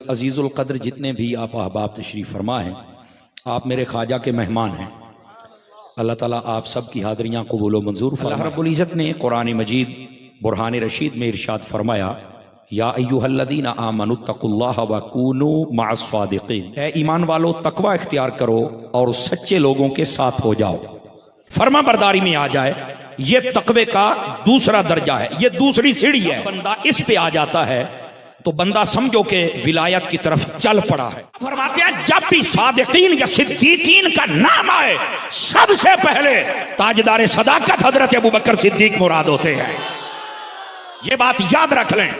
अजीज़ुल क़द्र जितने भी आप अहबाब तशरीफ़ फरमा हैं, आप मेरे ख्वाजा के मेहमान हैं। अल्लाह ताला आप सब की हाज़रियाँ कबूल व मंजूर फरमाए। अल्लाह रब्बुल इज़्ज़त ने कुरान मजीद बुरहान रशीद में इरशाद फरमाया, या अय्युहल्लज़ीना आमनुत्तकुल्लाह व कूनू मअस्सादिक़ीन, ए ईमान वालो तकवा इख्तियार करो और सच्चे लोगों के साथ हो जाओ, फर्मा बरदारी में आ जाए। ये तकवे का दूसरा दर्जा है, ये दूसरी सीढ़ी है। बंदा इस पे आ जाता है तो बंदा समझो कि विलायत की तरफ चल पड़ा है। फरमाते हैं जब भी सादिकीन या सिद्दीकीन का नाम आए सबसे पहले ताजदार सदाकत हजरत अबू बकर सिद्दीक मुराद होते हैं। ये बात याद रख लें।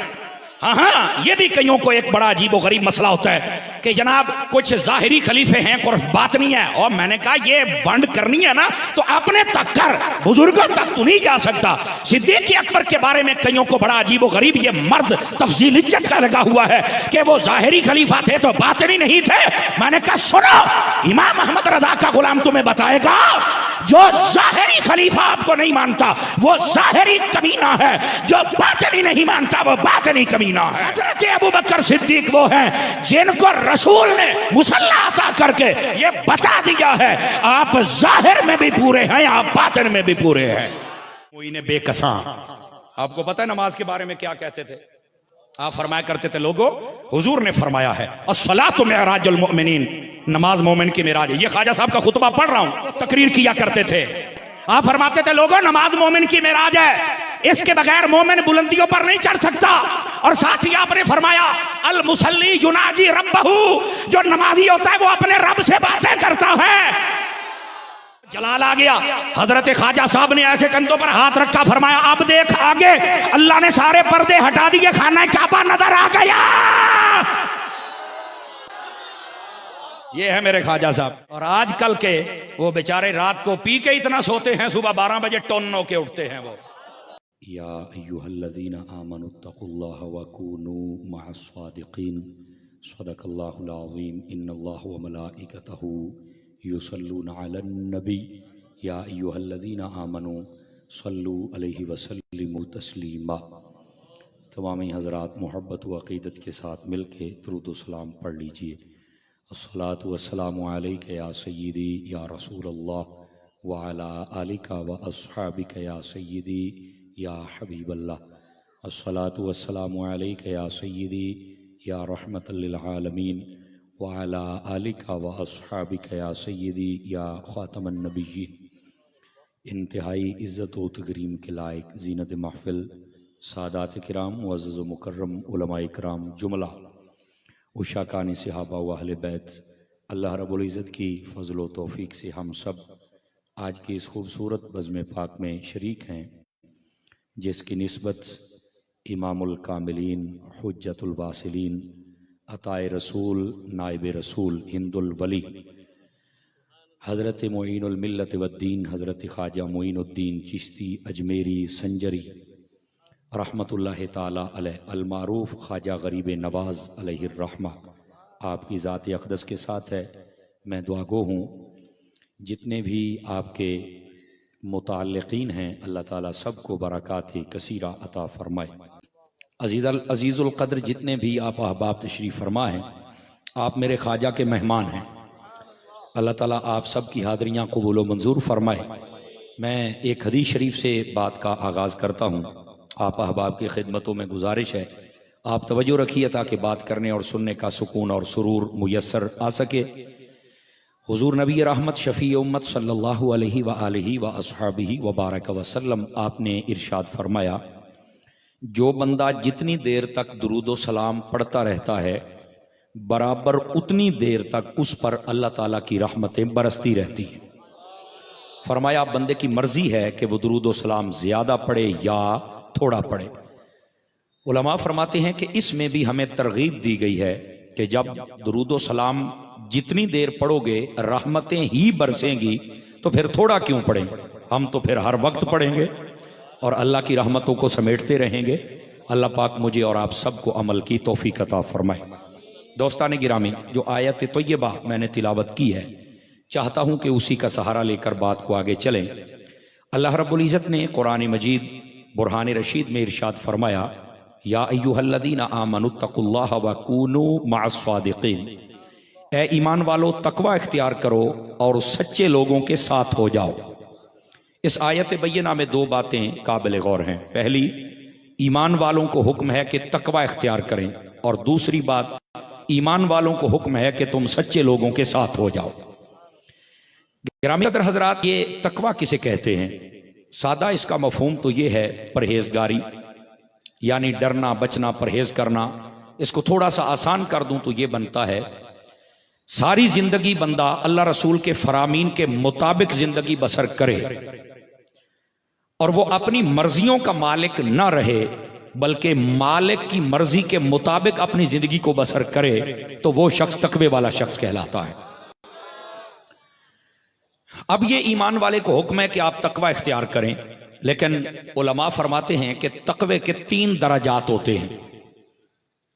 हाँ, ये भी कईयों को एक बड़ा अजीब और गरीब मसला होता है कि जनाब कुछ जाहिरी खलीफे हैं कुछ बातनी है। और मैंने कहा ये वंड करनी है ना तो अपने तक कर, बुजुर्गों तक तू नहीं जा सकता। सिद्दीक अकबर के बारे में कईयों को बड़ा अजीब और गरीब ये मर्द तफजील इज्जत का लगा हुआ है कि वो जाहिरी खलीफा थे तो बातनी नहीं थे। मैंने कहा सुनो, इमाम अहमद रजा का गुलाम तुम्हें बताएगा जो जाहिरी खलीफा आपको नहीं मानता वो जाहिरी कमीना है, जो बातनी नहीं मानता वो बातनी कमीना है। हजरत अबू बकर सिद्दीक वो हैं जिनको रसूल ने मुसल्ला अता करके ये बता दिया है आप जाहिर में भी पूरे हैं, आप बातिन में भी पूरे हैं। कोई ने बेकसा, आपको पता है नमाज के बारे में क्या कहते थे? आप फरमाया करते थे लोगों, हुजूर ने फरमाया है अस्सलातु मिअराजुल मुमिनीन, नमाज मोमिन की मिराज है। ये ख्वाजा साहब का खुतबा पढ़ रहा हूं, तकरीर किया करते थे। आप फरमाते थे लोगों नमाज मोमिन की मिराज है, इसके बगैर मोमिन बुलंदियों पर नहीं चढ़ सकता। और साथ ही आपने फरमाया अल मुसल्ली युनाजी रब्बहू, जो नमाजी होता है वो अपने रब से बातें करता है। जलाल आ गया, हजरत ख्वाजा साहब ने ऐसे कंधों पर हाथ रखा, फरमाया अब देख आगे, अल्लाह ने सारे पर्दे हटा दिए, खाना काबा नजर आ गया। ये है मेरे ख्वाजा साहब। और आजकल के वो बेचारे रात को पी के इतना सोते हैं, सुबह 12 बजे टोन्नो के उठते हैं वो। या अय्युहल्लज़ीना आमनुत्तकुल्लाह व कूनू मअस्सादिक़ीन, सदक़ल्लाहुल अज़ीम, इन्नल्लाह व मलाइकतहू युसल्लूना अलन नबी, या अय्युहल्लज़ीना आमनू सल्लू अलैहि वसल्लिमू तस्लीमा। तमाम हज़रात मोहब्बत व अक़ीदत के साथ मिल के दुरूद व सलाम पढ़ लीजिए। अस्सलातु वस्सलामु अलैका या सय्यदी या रसूलल्लाह व अला आलिका व अस्हाबिका या सय्यदी या हबीबल्लाह। अस्सलातु वस्सलामु अलैका या सय्यदी या रहमतल लिल आलमीन व अला आलिका व अस्हाबिका या सय्यदी या ख़ातमन नबिय्यीन। इंतहाई इज़्ज़त व तकरीम के लायक ज़ीनत महफ़िल सादात किराम मुअज़्ज़ज़ व मुकर्रम उलमाए किराम जुमला उशाकानी सहाबा व अहले बैत, अल्लाह रब्बुल इज़्ज़त की फ़ज़ल व तौफ़ीक़ से हम सब आज की इस खूबसूरत बज़्म पाक में शरीक हैं जिसकी निस्बत इमामुल कामिलीन हुज्जतुल वासिलीन अताए रसूल नाइब रसूल हिंदुल वली हज़रत मुईनुल मिल्लत वद्दीन हज़रत ख्वाजा मुईनुद्दीन चिश्ती अजमेरी संजरी रहमतुल्लाह ताला अलैह अल मारूफ ख्वाजा गरीब नवाज अलैहिर रहमा आपकी ज़ात अक़दस के साथ है। मैं दुआगो हूँ जितने भी आपके मुताल्लिक़ीन हैं अल्लाह ताला सबको बरक़ात कसीरा अता फ़रमाए। अजीज़ुल क़द्र जितने भी आप अहबाब तशरीफ़ फरमा हैं, आप मेरे ख्वाजा के मेहमान हैं। अल्लाह ताला आप सब की हाज़रियाँ कबूल व मंजूर फरमाए। मैं एक हदीस शरीफ से बात का आगाज़ करता हूँ। आप अहबाब की खिदमतों में गुजारिश है आप तवज्जो रखिए ताकि बात करने और सुनने का सुकून और सुरूर मुयस्सर आ सके। हुजूर नबी रहमत शफ़ी उम्मत सल्लल्लाहु अलैहि व आलिहि व अस्हाबिहि व बारक वसल्लम आपने इरशाद फरमाया, जो बंदा जितनी देर तक दुरूद व सलाम पढ़ता रहता है बराबर उतनी देर तक उस पर अल्लाह ताला की रहमतें बरसती रहती हैं। फरमाया बंदे की मर्जी है कि वो दुरूद व सलाम ज़्यादा पढ़े या थोड़ा पढ़े। उलमा फरमाते हैं कि इसमें भी हमें तरगीब दी गई है कि जब दुरूद व सलाम जितनी देर पढ़ोगे रहमतें ही बरसेंगी तो फिर थोड़ा क्यों पढ़ेंगे, हम तो फिर हर वक्त पढ़ेंगे और अल्लाह की रहमतों को समेटते रहेंगे। अल्लाह पाक मुझे और आप सबको अमल की तौफीक अता फरमाए। दोस्तान गिरामी, जो आयत तय्यबा मैंने तिलावत की है चाहता हूं कि उसी का सहारा लेकर बात को आगे चलें। अल्लाह रब्बुल इज़्ज़त ने कुरान मजीद बुरहान रशीद में इरशाद फरमाया, या अय्युहल्लज़ीना आमनुत्तकुल्लाह व कूनू मअस्सादिकीन, ए ईमान वालो तकवा इख्तियार करो और सच्चे लोगों के साथ हो जाओ। इस आयत बैयना में दो बातें काबिल गौर हैं। पहली, ईमान वालों को हुक्म है कि तकवा इख्तियार करें, और दूसरी बात, ईमान वालों को हुक्म है कि तुम सच्चे लोगों के साथ हो जाओ। गिरामी कदर हजरात, ये तकवा किसे कहते हैं? सादा इसका मफहूम तो ये है परहेजगारी, यानी डरना, बचना, परहेज करना। इसको थोड़ा सा आसान कर दूं तो ये बनता है सारी जिंदगी बंदा अल्लाह रसूल के फरामीन के मुताबिक जिंदगी बसर करे और वो अपनी मर्जियों का मालिक ना रहे, बल्कि मालिक की मर्जी के मुताबिक अपनी जिंदगी को बसर करे, तो वो शख्स तकवे वाला शख्स कहलाता है। अब ये ईमान वाले को हुक्म है कि आप तकवा इख्तियार करें, लेकिन उलमा फरमाते हैं कि तकवे के 3 दराजात होते हैं,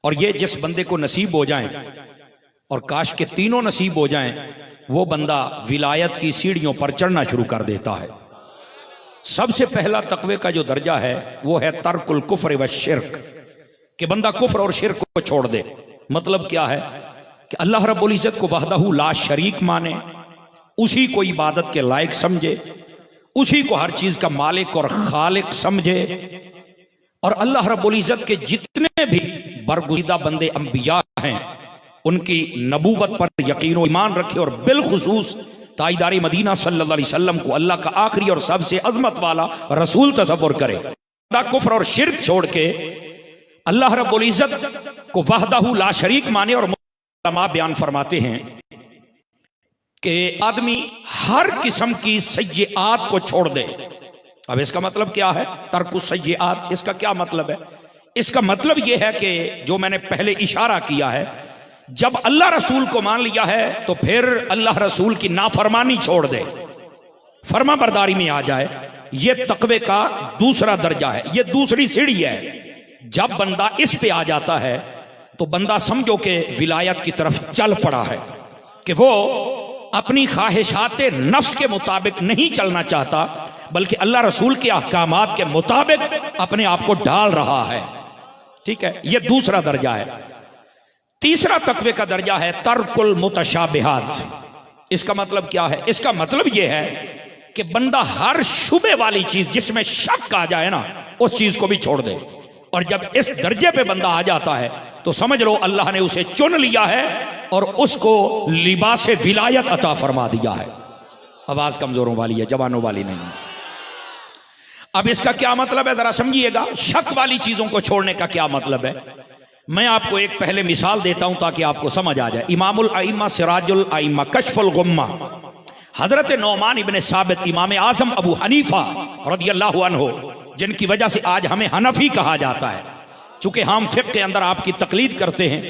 और ये जिस बंदे को नसीब हो जाएं, और काश के तीनों नसीब हो जाएं, वो बंदा विलायत की सीढ़ियों पर चढ़ना शुरू कर देता है। सबसे पहला तकवे का जो दर्जा है वो है तर्कुल कुफ्र व शिर्क, कि बंदा कुफ्र और शिर्क को छोड़ दे। मतलब क्या है कि अल्लाह रब्बुल इज्जत को वहदहू ला शरीक माने, उसी को इबादत के लायक समझे, उसी को हर चीज का मालिक और खालिक समझे, और अल्लाह रब्बुल इज्जत के जितने भी बरगुज़ीदा बंदे अंबिया हैं उनकी नबूवत पर यकीन और ईमान रखे, और बिलखुसूस ताईदारी मदीना सल्लल्लाहु अलैहि वसल्लम को अल्लाह का आखिरी और सबसे अजमत वाला रसूल तसव्वुर करे। कुफ्र और शिर्क छोड़ के अल्लाह रब्बुल इज्जत को वहदहू ला शरीक माने। और उलमा बयान फरमाते हैं कि आदमी हर किस्म की सय्यआत को छोड़ दे। अब इसका मतलब क्या है तर्कु सय्यआत? इसका क्या मतलब है? इसका मतलब यह है कि जो मैंने पहले इशारा किया है, जब अल्लाह रसूल को मान लिया है तो फिर अल्लाह रसूल की नाफरमानी छोड़ दे, फर्मा बरदारी में आ जाए। यह तकवे का दूसरा दर्जा है, यह दूसरी सीढ़ी है। जब बंदा इस पे आ जाता है तो बंदा समझो कि विलायत की तरफ चल पड़ा है, कि वो अपनी ख्वाहिशाते नफ्स के मुताबिक नहीं चलना चाहता, बल्कि अल्लाह रसूल के अहकामात के मुताबिक अपने आप को डाल रहा है। ठीक है, यह दूसरा दर्जा है। तीसरा तकवे का दर्जा है तर्कुल मुतशाबिहात। इसका मतलब क्या है? इसका मतलब यह है कि बंदा हर शुबे वाली चीज जिसमें शक आ जाए ना, उस चीज को भी छोड़ दे। और जब इस दर्जे पे बंदा आ जाता है तो समझ लो अल्लाह ने उसे चुन लिया है और उसको लिबास विलायत अता फरमा दिया है। आवाज कमजोरों वाली है, जवानों वाली नहीं। अब इसका क्या मतलब है जरा समझिएगा। शक वाली चीजों को छोड़ने का क्या मतलब है? मैं आपको एक पहले मिसाल देता हूं ताकि आपको समझ आ जाए। इमामुल आइम्मा सिराजुल आइम्मा कश्फुल गुम्मा हजरत नौमान इब्ने साबित इमाम आजम अबू हनीफा रदियल्लाहु अन्हु, जिनकी वजह से आज हमें हनफी कहा जाता है, चूंकि हम फिक़्ह के अंदर आपकी तकलीद करते हैं,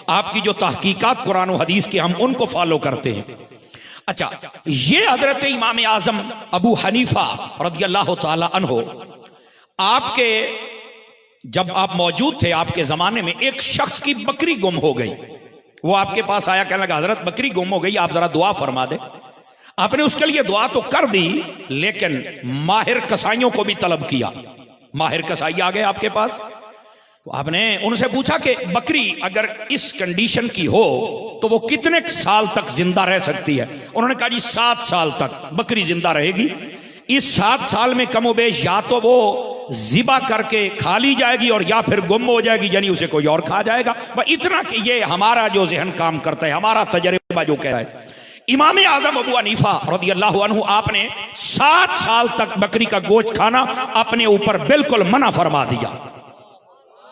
आपकी जो तहकीकात कुरान और हदीस की हम उनको फॉलो करते हैं। अच्छा, ये हजरत इमाम आजम अबू हनीफा रदियल्लाहु ताला अन्हु, आपके जब आप मौजूद थे आपके जमाने में एक शख्स की बकरी गुम हो गई। वो आपके पास आया, कहने लगा हजरत बकरी गुम हो गई, आप जरा दुआ फरमा दे। आपने उसके लिए दुआ तो कर दी, लेकिन माहिर कसाईयों को भी तलब किया। माहिर कसाई आ गए आपके पास, तो आपने उनसे पूछा कि बकरी अगर इस कंडीशन की हो तो वो कितने साल तक जिंदा रह सकती है? उन्होंने कहा जी 7 साल तक बकरी जिंदा रहेगी। इस 7 साल में कमोबेश या तो वो जिबा करके खा ली जाएगी और या फिर गुम हो जाएगी, यानी उसे कोई और खा जाएगा। इतना कि ये हमारा जो जहन काम करता है, हमारा तजर्बा जो कह रहा है। इमाम आजम अबू हनीफा रदियल्लाहु अन्हु आपने 7 साल तक बकरी का गोश्त खाना अपने ऊपर बिल्कुल मना फरमा दिया।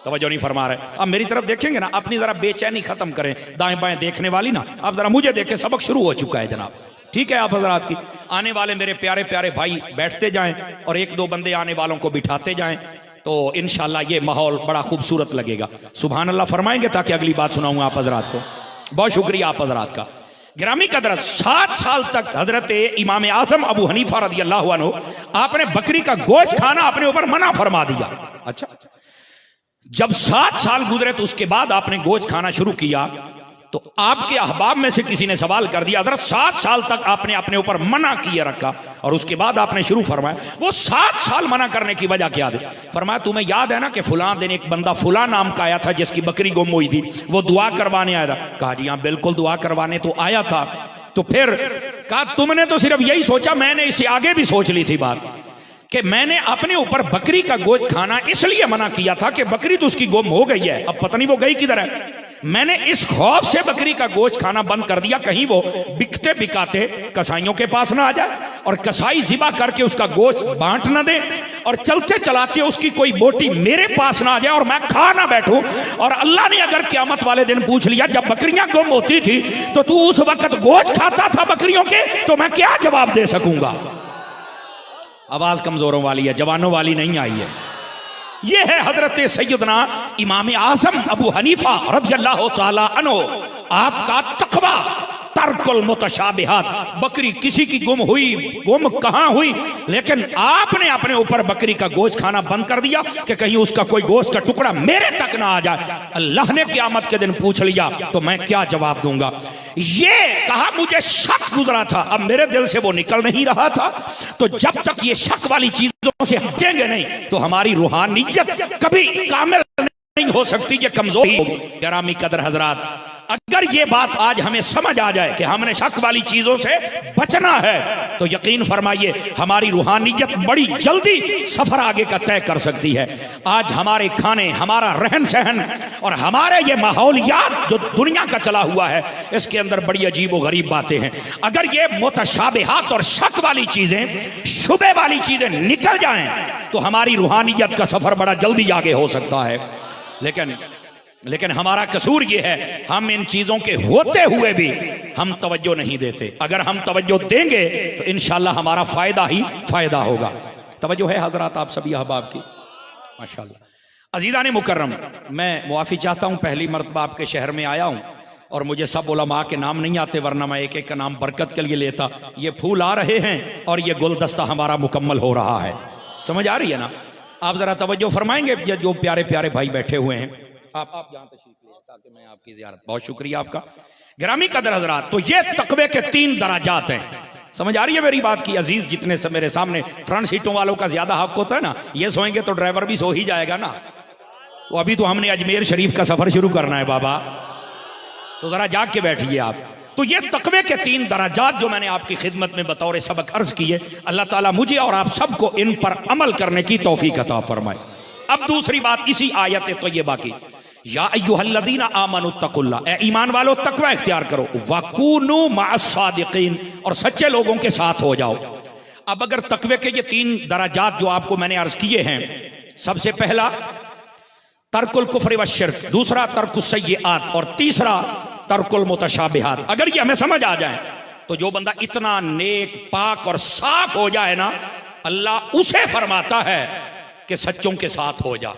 तवज्जो नहीं फरमा रहे। अब मेरी तरफ देखेंगे ना, अपनी जरा बेचैनी खत्म करें, दाएं बाएं देखने वाली ना, अब जरा मुझे देखें, सबक शुरू हो चुका है जनाब। ठीक है, आप हजरात की आने वाले मेरे प्यारे प्यारे भाई बैठते जाएं और 1-2 बंदे आने वालों को बिठाते जाएं, तो इंशाल्लाह ये माहौल बड़ा खूबसूरत लगेगा। सुभान अल्लाह फरमाएंगे ताकि अगली बात सुनाऊंगा आप हजरात को। बहुत शुक्रिया आप हजरात का। गिरामी कदरत, 7 साल तक हजरत इमाम आजम अबू हनीफा रदियल्लाहु अन्हु आपने बकरी का गोश्त खाना अपने ऊपर मना फरमा दिया। अच्छा, जब 7 साल गुजरे तो उसके बाद आपने गोश्त खाना शुरू किया, तो आपके अहबाब में से किसी ने सवाल कर दिया, हज़रत 7 साल तक आपने अपने ऊपर मना किए रखा और उसके बाद आपने शुरू फरमाया, वो 7 साल मना करने की वजह क्या थी? फरमाया तुम्हें याद है ना कि फुला दिन एक बंदा फुला नाम का आया था जिसकी बकरी गुम हुई थी, वो दुआ करवाने आया था। कहा जी हाँ बिल्कुल दुआ करवाने तो आया था। तो फिर कहा तुमने तो सिर्फ यही सोचा, मैंने इससे आगे भी सोच ली थी बात कि मैंने अपने ऊपर बकरी का गोश्त खाना इसलिए मना किया था कि बकरी तो उसकी गुम हो गई है, अब पता नहीं वो गई किधर है। मैंने इस खौफ से बकरी का गोश्त खाना बंद कर दिया कहीं वो बिकते बिकाते कसाईयों के पास ना आ जाए और कसाई ज़िबा करके उसका गोश्त बांट ना दे और चलते चलाते उसकी कोई बोटी मेरे पास ना आ जाए और मैं खा ना बैठूं। और अल्लाह ने अगर क़यामत वाले दिन पूछ लिया जब बकरियां गुम होती थी तो तू उस वक्त गोश्त खाता था बकरियों के, तो मैं क्या जवाब दे सकूंगा? आवाज कमजोरों वाली है, जवानों वाली नहीं आई है। ये है हजरत सैयदना इमाम आज़म अबू हनीफा रज़ियल्लाहु ताला अन्हु, आपका तक़वा तर्कुल मुतशाबिहात। बकरी किसी की गुम हुई, गुम कहां हुई, लेकिन आपने अपने ऊपर बकरी का गोश्त खाना बंद कर दिया कि कहीं उसका कोई गोश्त का टुकड़ा मेरे तक ना आ जाए। अल्लाह ने क़यामत के दिन पूछ लिया तो मैं क्या जवाब दूंगा? ये कहा मुझे शक गुजरा था, अब मेरे दिल से वो निकल नहीं रहा था। तो जब तक ये शक वाली चीजों से हटेंगे नहीं तो हमारी रूहानियत कभी कामिल नहीं हो सकती, ये कमजोरी होगी। गिरामी कदर हजरात, अगर ये बात आज हमें समझ आ जाए कि हमने शक वाली चीजों से बचना है तो यकीन फरमाइए हमारी रूहानियत बड़ी जल्दी सफर आगे का तय कर सकती है। आज हमारे खाने, हमारा रहन सहन और हमारे ये माहौलियात जो दुनिया का चला हुआ है, इसके अंदर बड़ी अजीब व गरीब बातें हैं। अगर ये मुतशाबिहात और शक वाली चीजें, शुबे वाली चीजें निकल जाएं तो हमारी रूहानियत का सफर बड़ा जल्दी आगे हो सकता है। लेकिन हमारा कसूर ये है हम इन चीजों के होते हुए भी हम तवज्जो नहीं देते। अगर हम तवज्जो देंगे तो इंशाल्लाह हमारा फायदा ही फायदा होगा। तवज्जो है हजरात आप सभी अहबाब की? माशाल्लाह। अजीज़ान मुकर्रम, मैं मुआफ़ी चाहता हूँ, पहली मरतबा आपके शहर में आया हूँ और मुझे सब उलमा के नाम नहीं आते, वरना मैं एक एक का नाम बरकत के लिए लेता। ये फूल आ रहे हैं और ये गुलदस्ता हमारा मुकम्मल हो रहा है। समझ आ रही है ना? आप जरा तवज्जो फरमाएंगे? जो प्यारे प्यारे भाई बैठे हुए हैं, आप यहाँ तशरीफ ले ताकि मैं आपकी ज़ियारत। बहुत शुक्रिया आपका। गिरामी कदर हजरात, तो ये तकवे के 3 दराजात हैं। समझ आ रही है मेरी बात की? अजीज जितने से मेरे सामने फ्रंट सीटों वालों का ज्यादा हक होता है ना, ये सोएंगे तो ड्राइवर भी सो ही जाएगा ना। तो अभी तो हमने अजमेर शरीफ का सफर शुरू करना है बाबा, तो जरा जाग के बैठिए आप। तो ये तकवे के 3 दराजात जो मैंने आपकी खिदमत में बतौर सबक अर्ज किए, अल्लाह ताला मुझे और आप सबको इन पर अमल करने की तौफीक अता फरमाए। अब दूसरी बात इसी आयत तय्यबा की, या अय्युहल्लज़ीना आमनुत्तकुल्लाह, ए ईमान वालों तकवा इख्तियार करो, वकूनू मअस्सादिकीन, और सच्चे लोगों के साथ हो जाओ। अब अगर तकवे के ये 3 दराजात जो आपको मैंने अर्ज किए हैं, सबसे पहला तर्कुल कुफ्र व शिर्क, दूसरा तर्कुस सय्यिआत और तीसरा तर्कुल मुतशाबिहात, अगर ये हमें समझ आ जाए तो जो बंदा इतना नेक, पाक और साफ हो जाए ना, अल्लाह उसे फरमाता है कि सच्चों के साथ हो जा।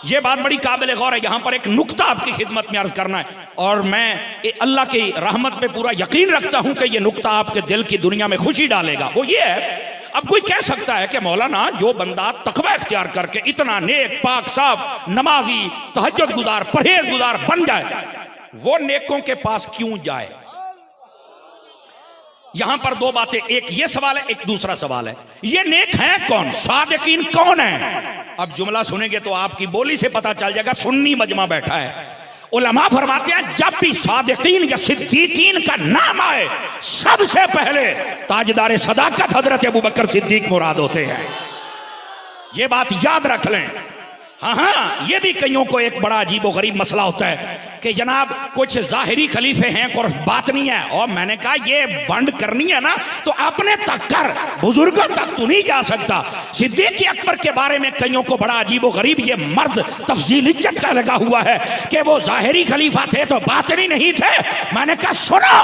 यह बात बड़ी काबिल गौर है। यहां पर एक नुक्ता आपकी खिदमत में अर्ज करना है, और मैं अल्लाह की रहमत पे पूरा यकीन रखता हूं कि यह नुक्ता आपके दिल की दुनिया में खुशी डालेगा। वो ये है, अब कोई कह सकता है कि मौलाना जो बंदा तकवा इख्तियार करके इतना नेक, पाक, साफ, नमाजी, तहज्जुद गुजार, परहेज गुजार बन जाए, वो नेकों के पास क्यों जाए? यहां पर 2 बातें, एक ये सवाल है, एक दूसरा सवाल है, ये नेक है कौन, सादिकीन कौन है? अब जुमला सुनेंगे तो आपकी बोली से पता चल जाएगा सुन्नी मजमा बैठा है। उलमा फरमाते हैं जब भी सादिकीन या सिद्दीकीन का नाम आए, सबसे पहले ताजदार सदाकत हजरत अबू बकर सिद्दीक मुराद होते हैं। ये बात याद रख लें। हाँ, ये भी कईयों को एक बड़ा अजीब और गरीब मसला होता है कि जनाब कुछ जाहिरी खलीफे हैं और बात नहीं है। और मैंने कहा ये वंड करनी है ना तो अपने तक कर, बुजुर्गों तक तू नहीं जा सकता। सिद्दीक अकबर के बारे में कईयों को बड़ा अजीब और गरीब ये मर्द तफजील इज्जत का लगा हुआ है कि वो जाहिरी खलीफा थे तो बातनी नहीं थे। मैंने कहा सुनो,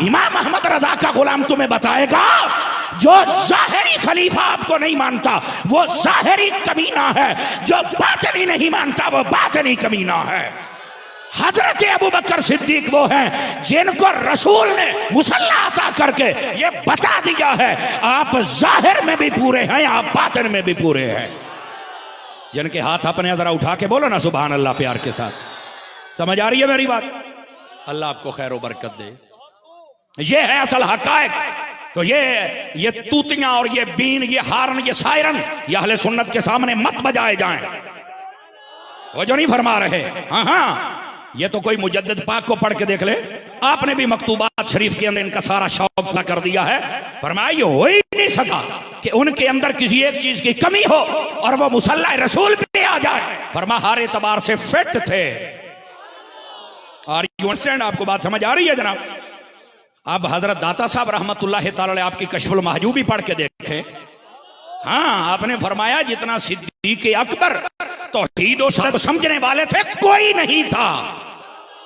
इमाम अहमद रजा का गुलाम तुम्हें बताएगा, जो जाहिरी खलीफा आपको नहीं मानता वो जाहिरी कमीना है, जो बातनी नहीं मानता वो बातनी कमीना है। हजरत अबू बकर सिद्दीक वो हैं जिनको रसूल ने मुसल्ला अता करके ये बता दिया है आप जाहिर में भी पूरे हैं, आप बातिन में भी पूरे हैं। जिनके हाथ अपने जरा उठा के बोलो ना सुभान अल्लाह प्यार के साथ। समझ आ रही है मेरी बात? अल्लाह आपको खैर व बरकत दे। ये है असल हकायक। तो ये तूतियां और ये बीन, ये हारन, ये सायरन, ये अहले सुन्नत के सामने मत बजाए जाएं। वो जो नहीं फरमा रहे। हाँ हाँ, ये तो कोई मुजद्दिद पाक को पढ़ के देख ले, आपने भी मकतूबात शरीफ के अंदर इनका सारा शौक कर दिया है। फरमाया ये हो ही नहीं सका कि उनके अंदर किसी एक चीज की कमी हो और वो मुसल्ला रसूल पे आ जाए। फरमा हर एतबार से फिट थे। और यू अंडरस्टैंड? आपको बात समझ आ रही है जनाब? अब हजरत दाता साहब रहमतुल्लाह ताला आपकी कशफुल महजूबी पढ़ के देखें। हाँ, आपने फरमाया जितना सिद्दीक अकबर तौहीद और सनत समझने वाले थे कोई नहीं था।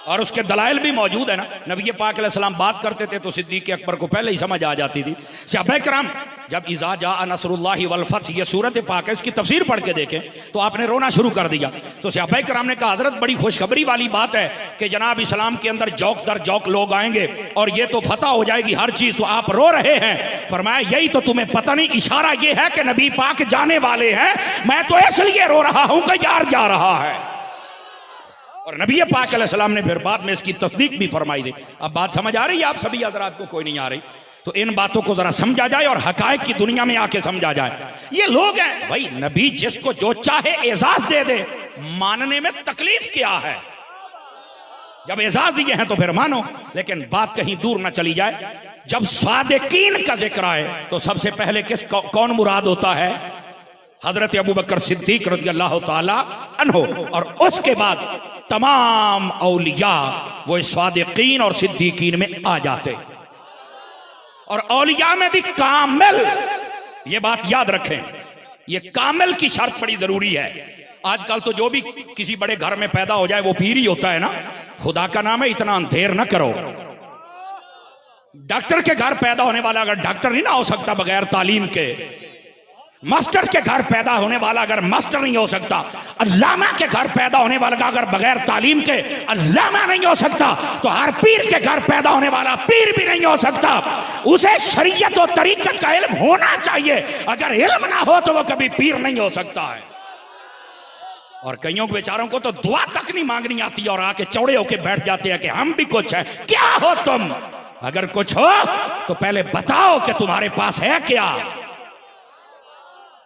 और उसके दलाइल भी मौजूद है ना। नबी पाक अलैहिस्सलाम बात करते थे तो सिद्दीक अकबर को पहले ही समझ आ जाती थी। सहाबा किराम जब इज़ा जा नसरुल्लाहि वल फथ, ये सूरत पाक है, इसकी तफसीर पढ़ के देखें तो आपने रोना शुरू कर दिया। तो सहाबा किराम ने कहा हजरत बड़ी खुशखबरी वाली बात है कि जनाब इस्लाम के अंदर जौक दर जौक लोग आएंगे और ये तो फतह हो जाएगी हर चीज, तो आप रो रहे हैं। फरमाया यही तो तुम्हें पता नहीं, इशारा ये है कि नबी पाक जाने वाले हैं, मैं तो इसलिए रो रहा हूं कि यार जा रहा है। और नबी पाक अलैहिस्सलाम ने फिर बाद में इसकी तस्दीक भी फरमाई दी। अब बात समझ आ रही है आप सभी हजरात को? कोई नहीं आ रही तो इन बातों को जरा समझा जाए और हकायक की दुनिया में आके समझा जाए। ये लोग हैं भाई, नबी जिसको जो चाहे एजाज दे दे, मानने में तकलीफ क्या है? जब एजाज दिए हैं तो फिर मानो। लेकिन बात कहीं दूर ना चली जाए। जब सादिकीन का जिक्र आए तो सबसे पहले कौन मुराद होता है? हजरत अबू बकर सिद्दीक रज़ियल्लाहु ताला अन्हु। और उसके बाद तमाम औलिया वो सादिकीन और सिद्दीकीन में आ जाते। और औलिया में भी कामिल, ये बात याद रखें, ये कामिल की शर्त बड़ी जरूरी है। आजकल तो जो भी किसी बड़े घर में पैदा हो जाए वो पीर ही होता है ना। खुदा का नाम है, इतना अंधेर ना करो। डॉक्टर के घर पैदा होने वाला अगर डॉक्टर नहीं ना हो सकता बगैर तालीम के, मास्टर के घर पैदा होने वाला अगर मास्टर नहीं हो सकता, अल्लामा के घर पैदा होने वाला अगर बगैर तालीम के अल्लामा नहीं हो सकता, तो हर पीर के घर पैदा होने वाला पीर भी नहीं हो सकता। उसे शरीयत और तरीकत का इल्म होना चाहिए। अगर इल्म ना हो तो वो कभी पीर नहीं हो सकता है। और कईयों के बेचारों को तो दुआ तक नहीं मांगनी आती और आके चौड़े होके बैठ जाते हैं कि हम भी कुछ है। क्या हो तुम? अगर कुछ हो तो पहले बताओ कि तुम्हारे पास है क्या।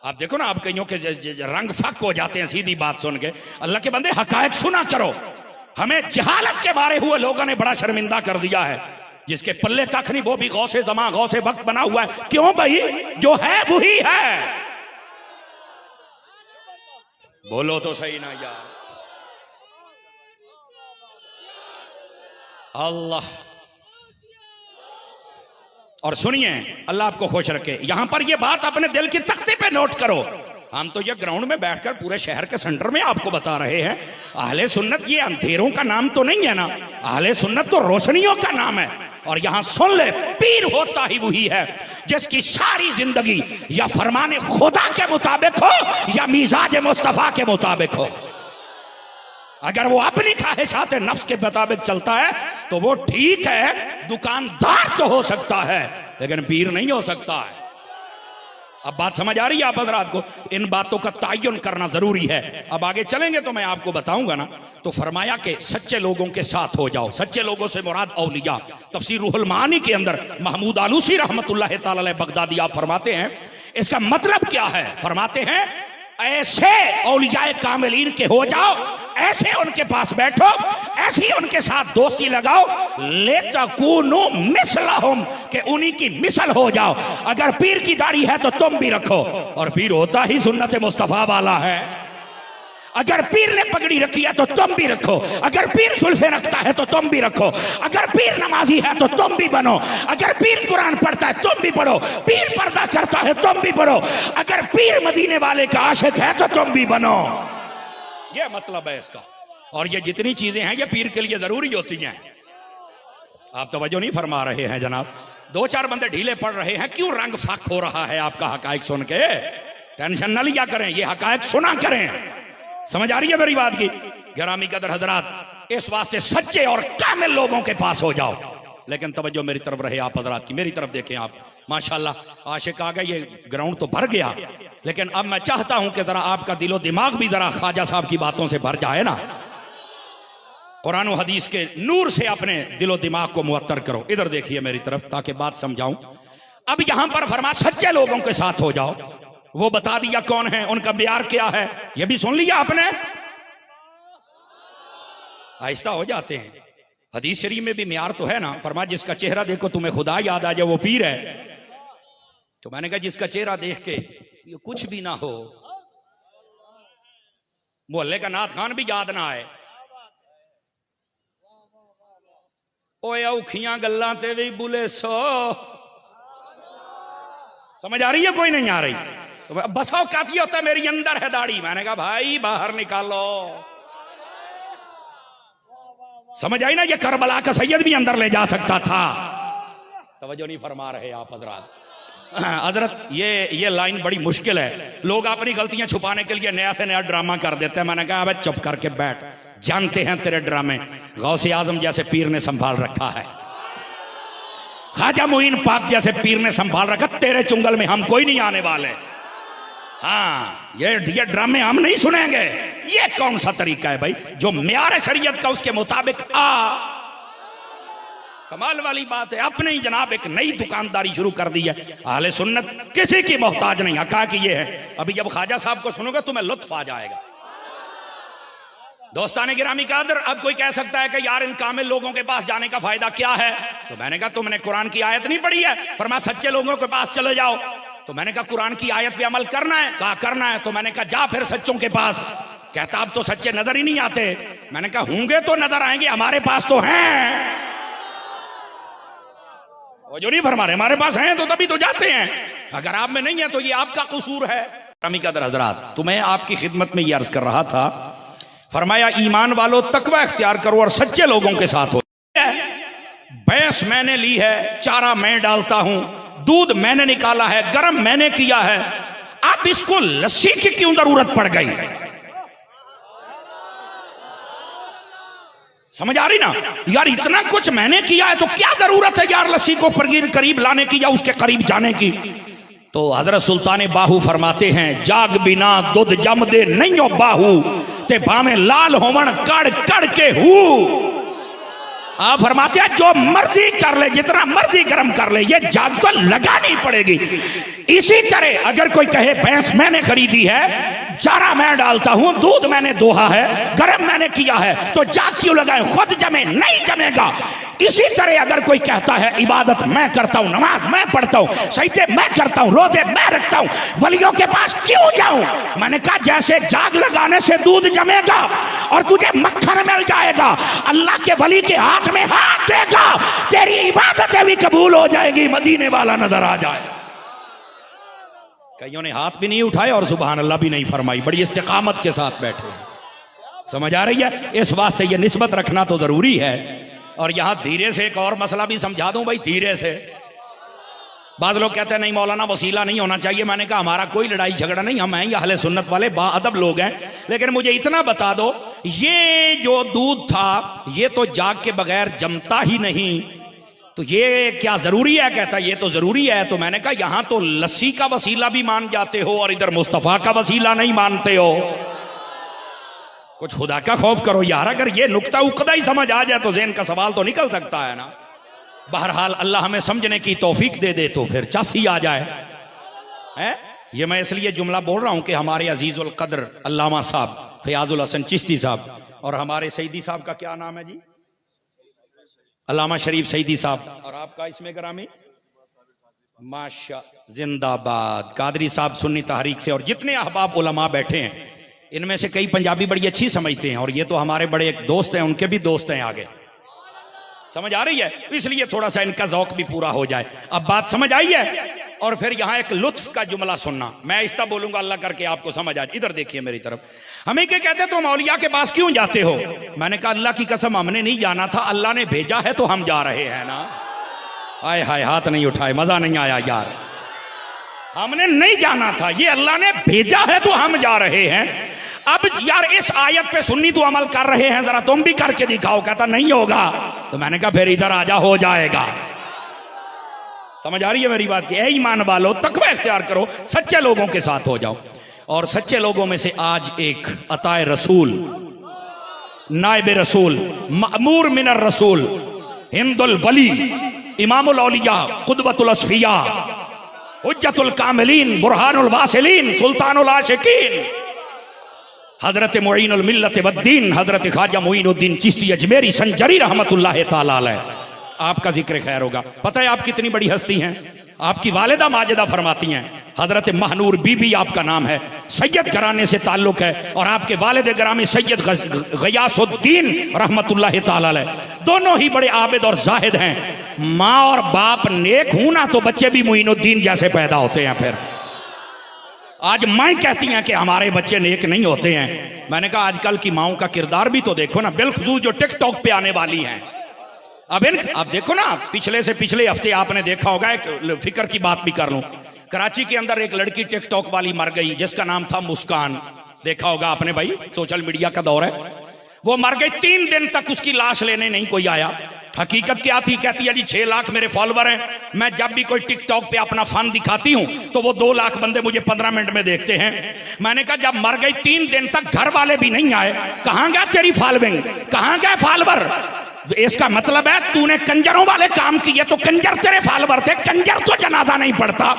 आप देखो ना, आप कईयों के रंग फक हो जाते हैं सीधी बात सुन के। अल्लाह के बंदे हकायक सुना करो। हमें जहालत के बारे हुए लोगों ने बड़ा शर्मिंदा कर दिया है। जिसके पल्ले कख नहीं वो भी गौसे जमा गौसे वक्त बना हुआ है। क्यों भाई? जो है वही है। बोलो तो सही ना यार। अल्लाह। और सुनिए, अल्लाह आपको खुश रखे। यहां पर ये बात अपने दिल की तख्ते पे नोट करो। हम तो ये ग्राउंड में बैठकर पूरे शहर के सेंटर में आपको बता रहे हैं, अहले सुन्नत ये अंधेरों का नाम तो नहीं है ना। अहले सुन्नत तो रोशनियों का नाम है। और यहां सुन ले, पीर होता ही वही है जिसकी सारी जिंदगी या फरमाने खुदा के मुताबिक हो या मिजाज मुस्तफा के मुताबिक हो। अगर वो अपनी ख्वाहिशात नफ्स के मुताबिक चलता है तो वो ठीक है, दुकानदार तो हो सकता है लेकिन पीर नहीं हो सकता है। अब बात समझ आ रही है आप हजरात को? इन बातों का तयन करना जरूरी है। अब आगे चलेंगे तो मैं आपको बताऊंगा ना। तो फरमाया कि सच्चे लोगों के साथ हो जाओ। सच्चे लोगों से मुराद औलिया। तफसीर रूहुल मानी के अंदर महमूद आलूसी रहमतुल्लाह ताला अलैह बगदादी आप फरमाते हैं, इसका मतलब क्या है? फरमाते हैं ऐसे औलियाए कामिलीन के हो जाओ, ऐसे उनके पास बैठो, ऐसी उनके साथ दोस्ती लगाओ, ले तकूनु मिसलहुम, के उन्हीं की मिसल हो जाओ। अगर पीर की दाढ़ी है तो तुम भी रखो, और पीर होता ही सुन्नत मुस्तफा वाला है। अगर पीर ने पगड़ी रखी है तो तुम भी रखो। अगर पीर सुल्फे रखता है तो तुम भी रखो। अगर पीर नमाजी है तो तुम भी बनो। अगर पीर कुरान पढ़ता है तुम भी पढ़ो। पीर पर्दा करता है तुम भी पढ़ो। अगर पीर मदीने वाले का आशिक है तो तुम भी बनो। ये मतलब है इसका। और ये जितनी चीजें हैं ये पीर के लिए जरूरी होती हैं। आप तवज्जो नहीं फरमा रहे हैं जनाब। दो चार बंदे ढीले पड़ रहे हैं, क्यों रंग फाक हो रहा है आपका हकायक सुन के? टेंशन न लिया करें, ये हकायक सुना करें। समझ आ रही है मेरी बात की? गिरामी कदर हजरात, इस वास्ते सच्चे और कामिल लोगों के पास हो जाओ। लेकिन तवज्जो मेरी तरफ रहे आप हजरात की, मेरी तरफ देखें आप। माशाल्लाह आशिक आ गए, ये ग्राउंड तो भर गया। लेकिन अब मैं चाहता हूं कि जरा आपका दिलो दिमाग भी जरा ख्वाजा साहब की बातों से भर जाए ना। कुरान और हदीस के नूर से अपने दिलो दिमाग को मुअत्तर करो। इधर देखिए मेरी तरफ ताकि बात समझाऊं। अब यहां पर फरमा सच्चे लोगों के साथ हो जाओ। वो बता दिया कौन है, उनका म्यार क्या है, ये भी सुन लिया आपने। आहिस्ता हो जाते हैं। हदीस शरीफ में भी म्यार तो है ना। फरमा जिसका चेहरा देखो तुम्हें खुदा याद आ जाए वो पीर है। तो मैंने कहा जिसका चेहरा देख के ये कुछ भी ना हो, मोहल्ले का नाथ खान भी याद ना आए, ओए औखियां गल्लां ते भी बुले सो। समझ आ रही है कोई नहीं आ रही? तो बस औकात ये होता है मेरी अंदर है दाढ़ी। मैंने कहा भाई बाहर निकालो। समझ आई ना? ये करबला का सैयद भी अंदर ले जा सकता था। तवज्जो नहीं फरमा रहे आप हजरत। हजरत ये लाइन बड़ी मुश्किल है। लोग अपनी गलतियां छुपाने के लिए नया से नया ड्रामा कर देते हैं। मैंने कहा अबे चुप करके बैठ, जानते हैं तेरे ड्रामे गौसे आजम जैसे पीर ने संभाल रखा है, ख्वाजा मुइन पाक जैसे पीर ने संभाल रखा। तेरे चुंगल में हम कोई नहीं आने वाले। हाँ ये ड्रामे हम नहीं सुनेंगे। ये कौन सा तरीका है भाई जो म्यार शरीयत का उसके मुताबिक कमाल वाली बात है। अपने ही जनाब एक नई दुकानदारी शुरू कर दी है। अहले सुन्नत किसी की मोहताज नहीं। हका की ये है। अभी जब ख्वाजा साहब को सुनोगे तुम्हें लुत्फ आ जाएगा। दोस्ताने गिरामी कादर, अब कोई कह सकता है कि यार इन कामिल लोगों के पास जाने का फायदा क्या है? तो मैंने कहा तुमने कुरान की आयत नहीं पढ़ी है? फरमा सच्चे लोगों के पास चले जाओ। तो मैंने कहा कुरान की आयत पे अमल करना है? कहा करना है। तो मैंने कहा जा फिर सच्चों के पास। कहता अब तो सच्चे नजर ही नहीं आते। मैंने कहा होंगे तो नजर आएंगे, हमारे पास तो हैं। वो जो नहीं फरमा रहे हमारे पास हैं तो तभी तो जाते हैं। अगर आप में नहीं है तो ये आपका कसूर है। गिरामी कादर हजरात, तुम्हें आपकी खिदमत में ये अर्ज कर रहा था, फरमाया ईमान वालों तकवा इख्तियार करो और सच्चे लोगों के साथ हो। भैंस मैंने ली है, चारा मैं डालता हूं, दूध मैंने निकाला है, गर्म मैंने किया है, अब इसको लस्सी की क्यों जरूरत पड़ गई? समझ आ रही ना? यार इतना कुछ मैंने किया है तो क्या जरूरत है यार लस्सी को करीब लाने की या उसके करीब जाने की? तो हजरत सुल्तान बाहू फरमाते हैं जाग बिना दुध जम दे नहीं हो बाहू ते भावे लाल होवन कड़ कड़ के हूं। आप फरमाते हैं जो मर्जी कर ले, जितना मर्जी गर्म कर ले, ये जाग तो लगानी पड़ेगी। इसी तरह अगर कोई कहे भैंस मैंने खरीदी है, चारा मैं डालता हूं, दूध मैंने दोहा है, गर्म मैंने किया है, तो जाग क्यों लगाए? खुद जमे नहीं जमेगा। इसी तरह अगर कोई कहता है इबादत मैं करता हूं, नमाज मैं पढ़ता हूं, सजदे मैं करता हूं, रोजे मैं रखता हूं, वलियों के पास क्यों जाऊं? मैंने कहा जैसे जाग लगाने से दूध जमेगा और तुझे मक्खन मिल जाएगा, अल्लाह के वली के हाथ में हाथ देगा, तेरी इबादतें भी कबूल हो जाएगी, मदीने वाला नजर आ जाए। कईयों ने हाथ भी नहीं उठाए और सुभान अल्लाह भी नहीं फरमाई, बड़ी इस्तिकामत के साथ बैठे। समझ आ रही है? इस वास्ते ये निस्बत रखना तो जरूरी है। और यहां धीरे से एक और मसला भी समझा दूं भाई, धीरे से। बाद लोग कहते हैं नहीं मौलाना वसीला नहीं होना चाहिए। मैंने कहा हमारा कोई लड़ाई झगड़ा नहीं, हम हैं अहले सुन्नत वाले बाअदब लोग हैं। लेकिन मुझे इतना बता दो, ये जो दूध था ये तो जाग के बगैर जमता ही नहीं, तो ये क्या जरूरी है? कहता ये तो जरूरी है। तो मैंने कहा यहां तो लस्सी का वसीला भी मान जाते हो और इधर मुस्तफा का वसीला नहीं मानते हो। कुछ खुदा का खौफ करो यार। अगर ये नुक्ता उकदा ही समझ आ जाए तो ज़हन का सवाल तो निकल सकता है ना। बहरहाल अल्लाह हमें समझने की तौफीक दे दे तो फिर चासी आ जाए। है ये मैं इसलिए जुमला बोल रहा हूं कि हमारे अजीजुल कद्र अल्लामा साहब फयाजुल हसन चिश्ती साहब और हमारे सईदी साहब का क्या नाम है जी? अल्लामा शरीफ सईदी साहब। और आपका इसमें ग्रामी माशा जिंदाबाद। कादरी साहब सुन्नी तहरीक से। और जितने अहबाब उलमा बैठे हैं इनमें से कई पंजाबी बड़ी अच्छी समझते हैं और ये तो हमारे बड़े एक दोस्त हैं, उनके भी दोस्त हैं आगे। समझ आ रही है? इसलिए थोड़ा सा इनका जौक भी पूरा हो जाए। अब बात समझ आई है? और फिर यहां एक लुत्फ का जुमला सुनना, मैं ऐसा बोलूंगा अल्लाह करके आपको समझ आ। इधर देखिए मेरी तरफ। हमें क्या कहते तुम औलिया के पास क्यों जाते हो? मैंने कहा अल्लाह की कसम हमने नहीं जाना था, अल्लाह ने भेजा है तो हम जा रहे हैं ना। आए हाय हाथ नहीं उठाए, मजा नहीं आया यार। हमने नहीं जाना था, ये अल्लाह ने भेजा है तो हम जा रहे हैं। अब यार इस आयत पे सुन्नी तो अमल कर रहे हैं, जरा तुम भी करके दिखाओ। कहता नहीं होगा। तो मैंने कहा फिर इधर आजा, हो जाएगा। समझ आ रही है मेरी बात की? ऐ ईमान वालो तकवा इख्तियार करो, सच्चे लोगों के साथ हो जाओ। और सच्चे लोगों में से आज एक अताए रसूल नायब रसूल, मामूर मिनर रसूल, हिंदुल वली, इमामुल औलिया, कुदवतुल अस्फिया, हुज्जतुल कामिलीन, बुरहानुल वासिलीन, सुल्तानुल आशिकीन, हजरत मुईनुल मिल्लत वद्दीन, हजरत ख्वाजा मुईनुद्दीन चिश्ती अजमेरी संजरी रहमतुल्लाह ताला अलैह। आपका जिक्र खैर होगा। पता है आप कितनी बड़ी हस्ती हैं? आपकी वालिदा माजिदा फरमाती हैं, हजरत महनूर बीबी आपका नाम है, सैयद घराने से ताल्लुक है, और आपके वालिद ग्रामी सैयद गयासुद्दीन रहमतुल्लाह ताला अलैह दोनों ही बड़े आबिद और जाहिद हैं। माँ और बाप नेक हूं ना तो बच्चे भी मुईनुद्दीन जैसे पैदा होते हैं। फिर आज माएँ कहती हैं कि हमारे बच्चे नेक नहीं होते हैं। मैंने कहा आजकल की माओं का किरदार भी तो देखो ना, बिलखुसूस जो टिकटॉक पे आने वाली हैं। अब देखो ना, पिछले से पिछले हफ्ते आपने देखा होगा, एक फिक्र की बात भी कर लूं, कराची के अंदर एक लड़की टिकटॉक वाली मर गई जिसका नाम था मुस्कान। देखा होगा आपने, भाई सोशल मीडिया का दौर है। वो मर गई, 3 दिन तक उसकी लाश लेने नहीं कोई आया। हकीकत क्या थी? कहती है जी 6 लाख मेरे फॉलोवर हैं, मैं जब भी कोई टिकटॉक पे अपना फन दिखाती हूं तो वो 2 लाख बंदे मुझे 15 मिनट में देखते हैं। मैंने कहा जब मर गई 3 दिन तक घर वाले भी नहीं आए, कहां गया तेरी फॉलोइंग, कहां गए फॉलोवर? इसका मतलब है तूने कंजरों वाले काम किए तो कंजर तेरे फॉलोवर थे, कंजर तो जनाजा नहीं पड़ता।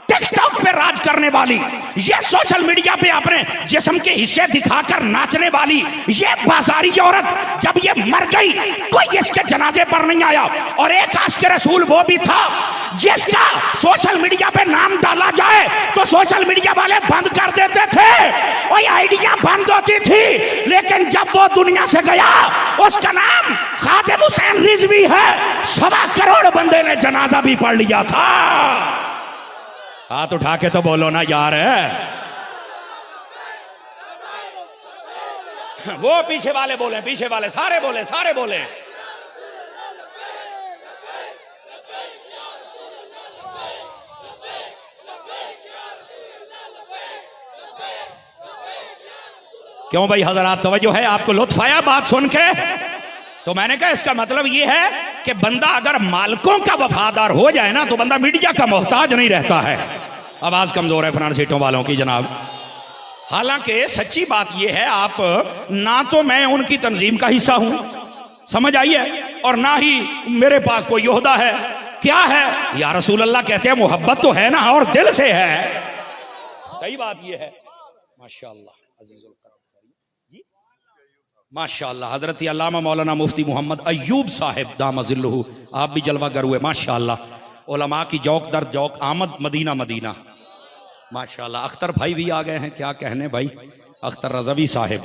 टिकटॉक पे राज करने वाली, ये सोशल मीडिया पे अपने जिस्म के हिस्से दिखाकर नाचने वाली ये बाजारी औरत जब ये मर गई कोई इसके जनाजे पर नहीं आया। और एक आशिक रसूल वो भी था जिसका सोशल मीडिया पे नाम डाला जाए तो सोशल मीडिया वाले बंद कर देते थे, वही आइडिया बंद होती थी। लेकिन जब वो दुनिया से गया, उसका नाम खादिम हुसैन रिजवी है, 1.25 करोड़ बंदे ने जनाजा भी पढ़ लिया था। हाथ उठा के तो बोलो ना यार। वो पीछे वाले बोले, पीछे वाले सारे बोले, सारे बोले। क्यों भाई हजरात, तवज्जो है? आपको लुत्फ आया बात सुन के? तो मैंने कहा इसका मतलब यह है कि बंदा अगर मालिकों का वफादार हो जाए ना तो बंदा मीडिया का मोहताज नहीं रहता है। आवाज कमजोर है फ्रंट सीटों वालों की जनाब। हालांकि सच्ची बात यह है, आप ना तो मैं उनकी तंजीम का हिस्सा हूं, समझ आई है, और ना ही मेरे पास कोई ओहदा है। क्या है? या रसूल अल्लाह कहते हैं मोहब्बत तो है ना, और दिल से है। सही बात यह है। माशाअल्लाह माशाअल्लाह। हजरत अल्लामा मौलाना मुफ्ती मोहम्मद अय्यूब साहिब दामजिल्लुहु, आप भी जलवागर हुए माशाअल्लाह। उलमा की जौक दर जौक आमद मदीना मदीना माशाअल्लाह। अख्तर भाई भी आ गए हैं, क्या कहने भाई, अख्तर रज़वी साहिब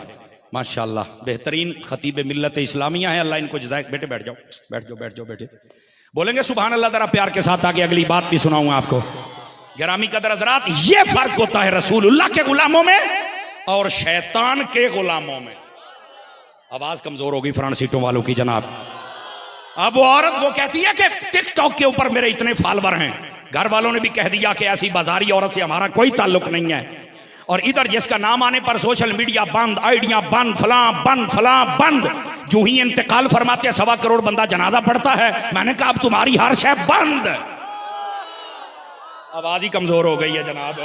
माशाअल्लाह, बेहतरीन खतीब मिल्लत इस्लामिया है। अल्लाह इनको जज़ाक। बेटे बैठ जाओ, बैठ जाओ, बैठ जाओ बेटे। बोलेंगे सुभान अल्लाह जरा प्यार के साथ, आगे अगली बात भी सुनाऊंगा आपको। गिरामी कदर हज़रात, ये फर्क होता है रसूलुल्लाह के गुलामों में और शैतान के गुलामों में। आवाज कमजोर होगी फ्रंट सीटों वालों की जनाब। अब वो औरत वो कहती है कि टिकटॉक के ऊपर मेरे इतने फॉलोवर हैं, घर वालों ने भी कह दिया कि ऐसी बाजारी औरत से हमारा कोई ताल्लुक नहीं है, और इधर जिसका नाम आने पर सोशल मीडिया बंद, आइडिया बंद, फलां बंद, फलां बंद। जो ही इंतकाल फरमाते 1.25 करोड़ बंदा जनाजा पड़ता है। मैंने कहा अब तुम्हारी हर शय बंद। आवाज ही कमजोर हो गई है जनाब।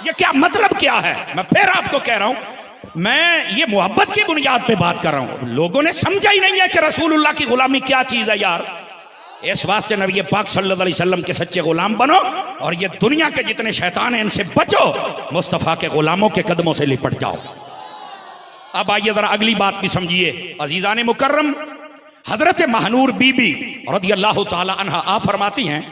ये क्या मतलब क्या है? मैं फिर आपको कह रहा हूं, मैं ये मोहब्बत की बुनियाद पे बात कर रहा हूं। लोगों ने समझा ही नहीं है कि रसूलुल्लाह की गुलामी क्या चीज है यार। इस वास्ते नबी पाक सल्लल्लाहु अलैहि वसल्लम के सच्चे गुलाम बनो, और ये दुनिया के जितने शैतान हैं इनसे बचो, मुस्तफा के गुलामों के कदमों से लिपट जाओ। अब आइए जरा अगली बात भी समझिए। अजीजान मुकर्रम, हजरत महनूर बीबी रदियल्लाहु ताला अन्हा आप फरमाती हैं,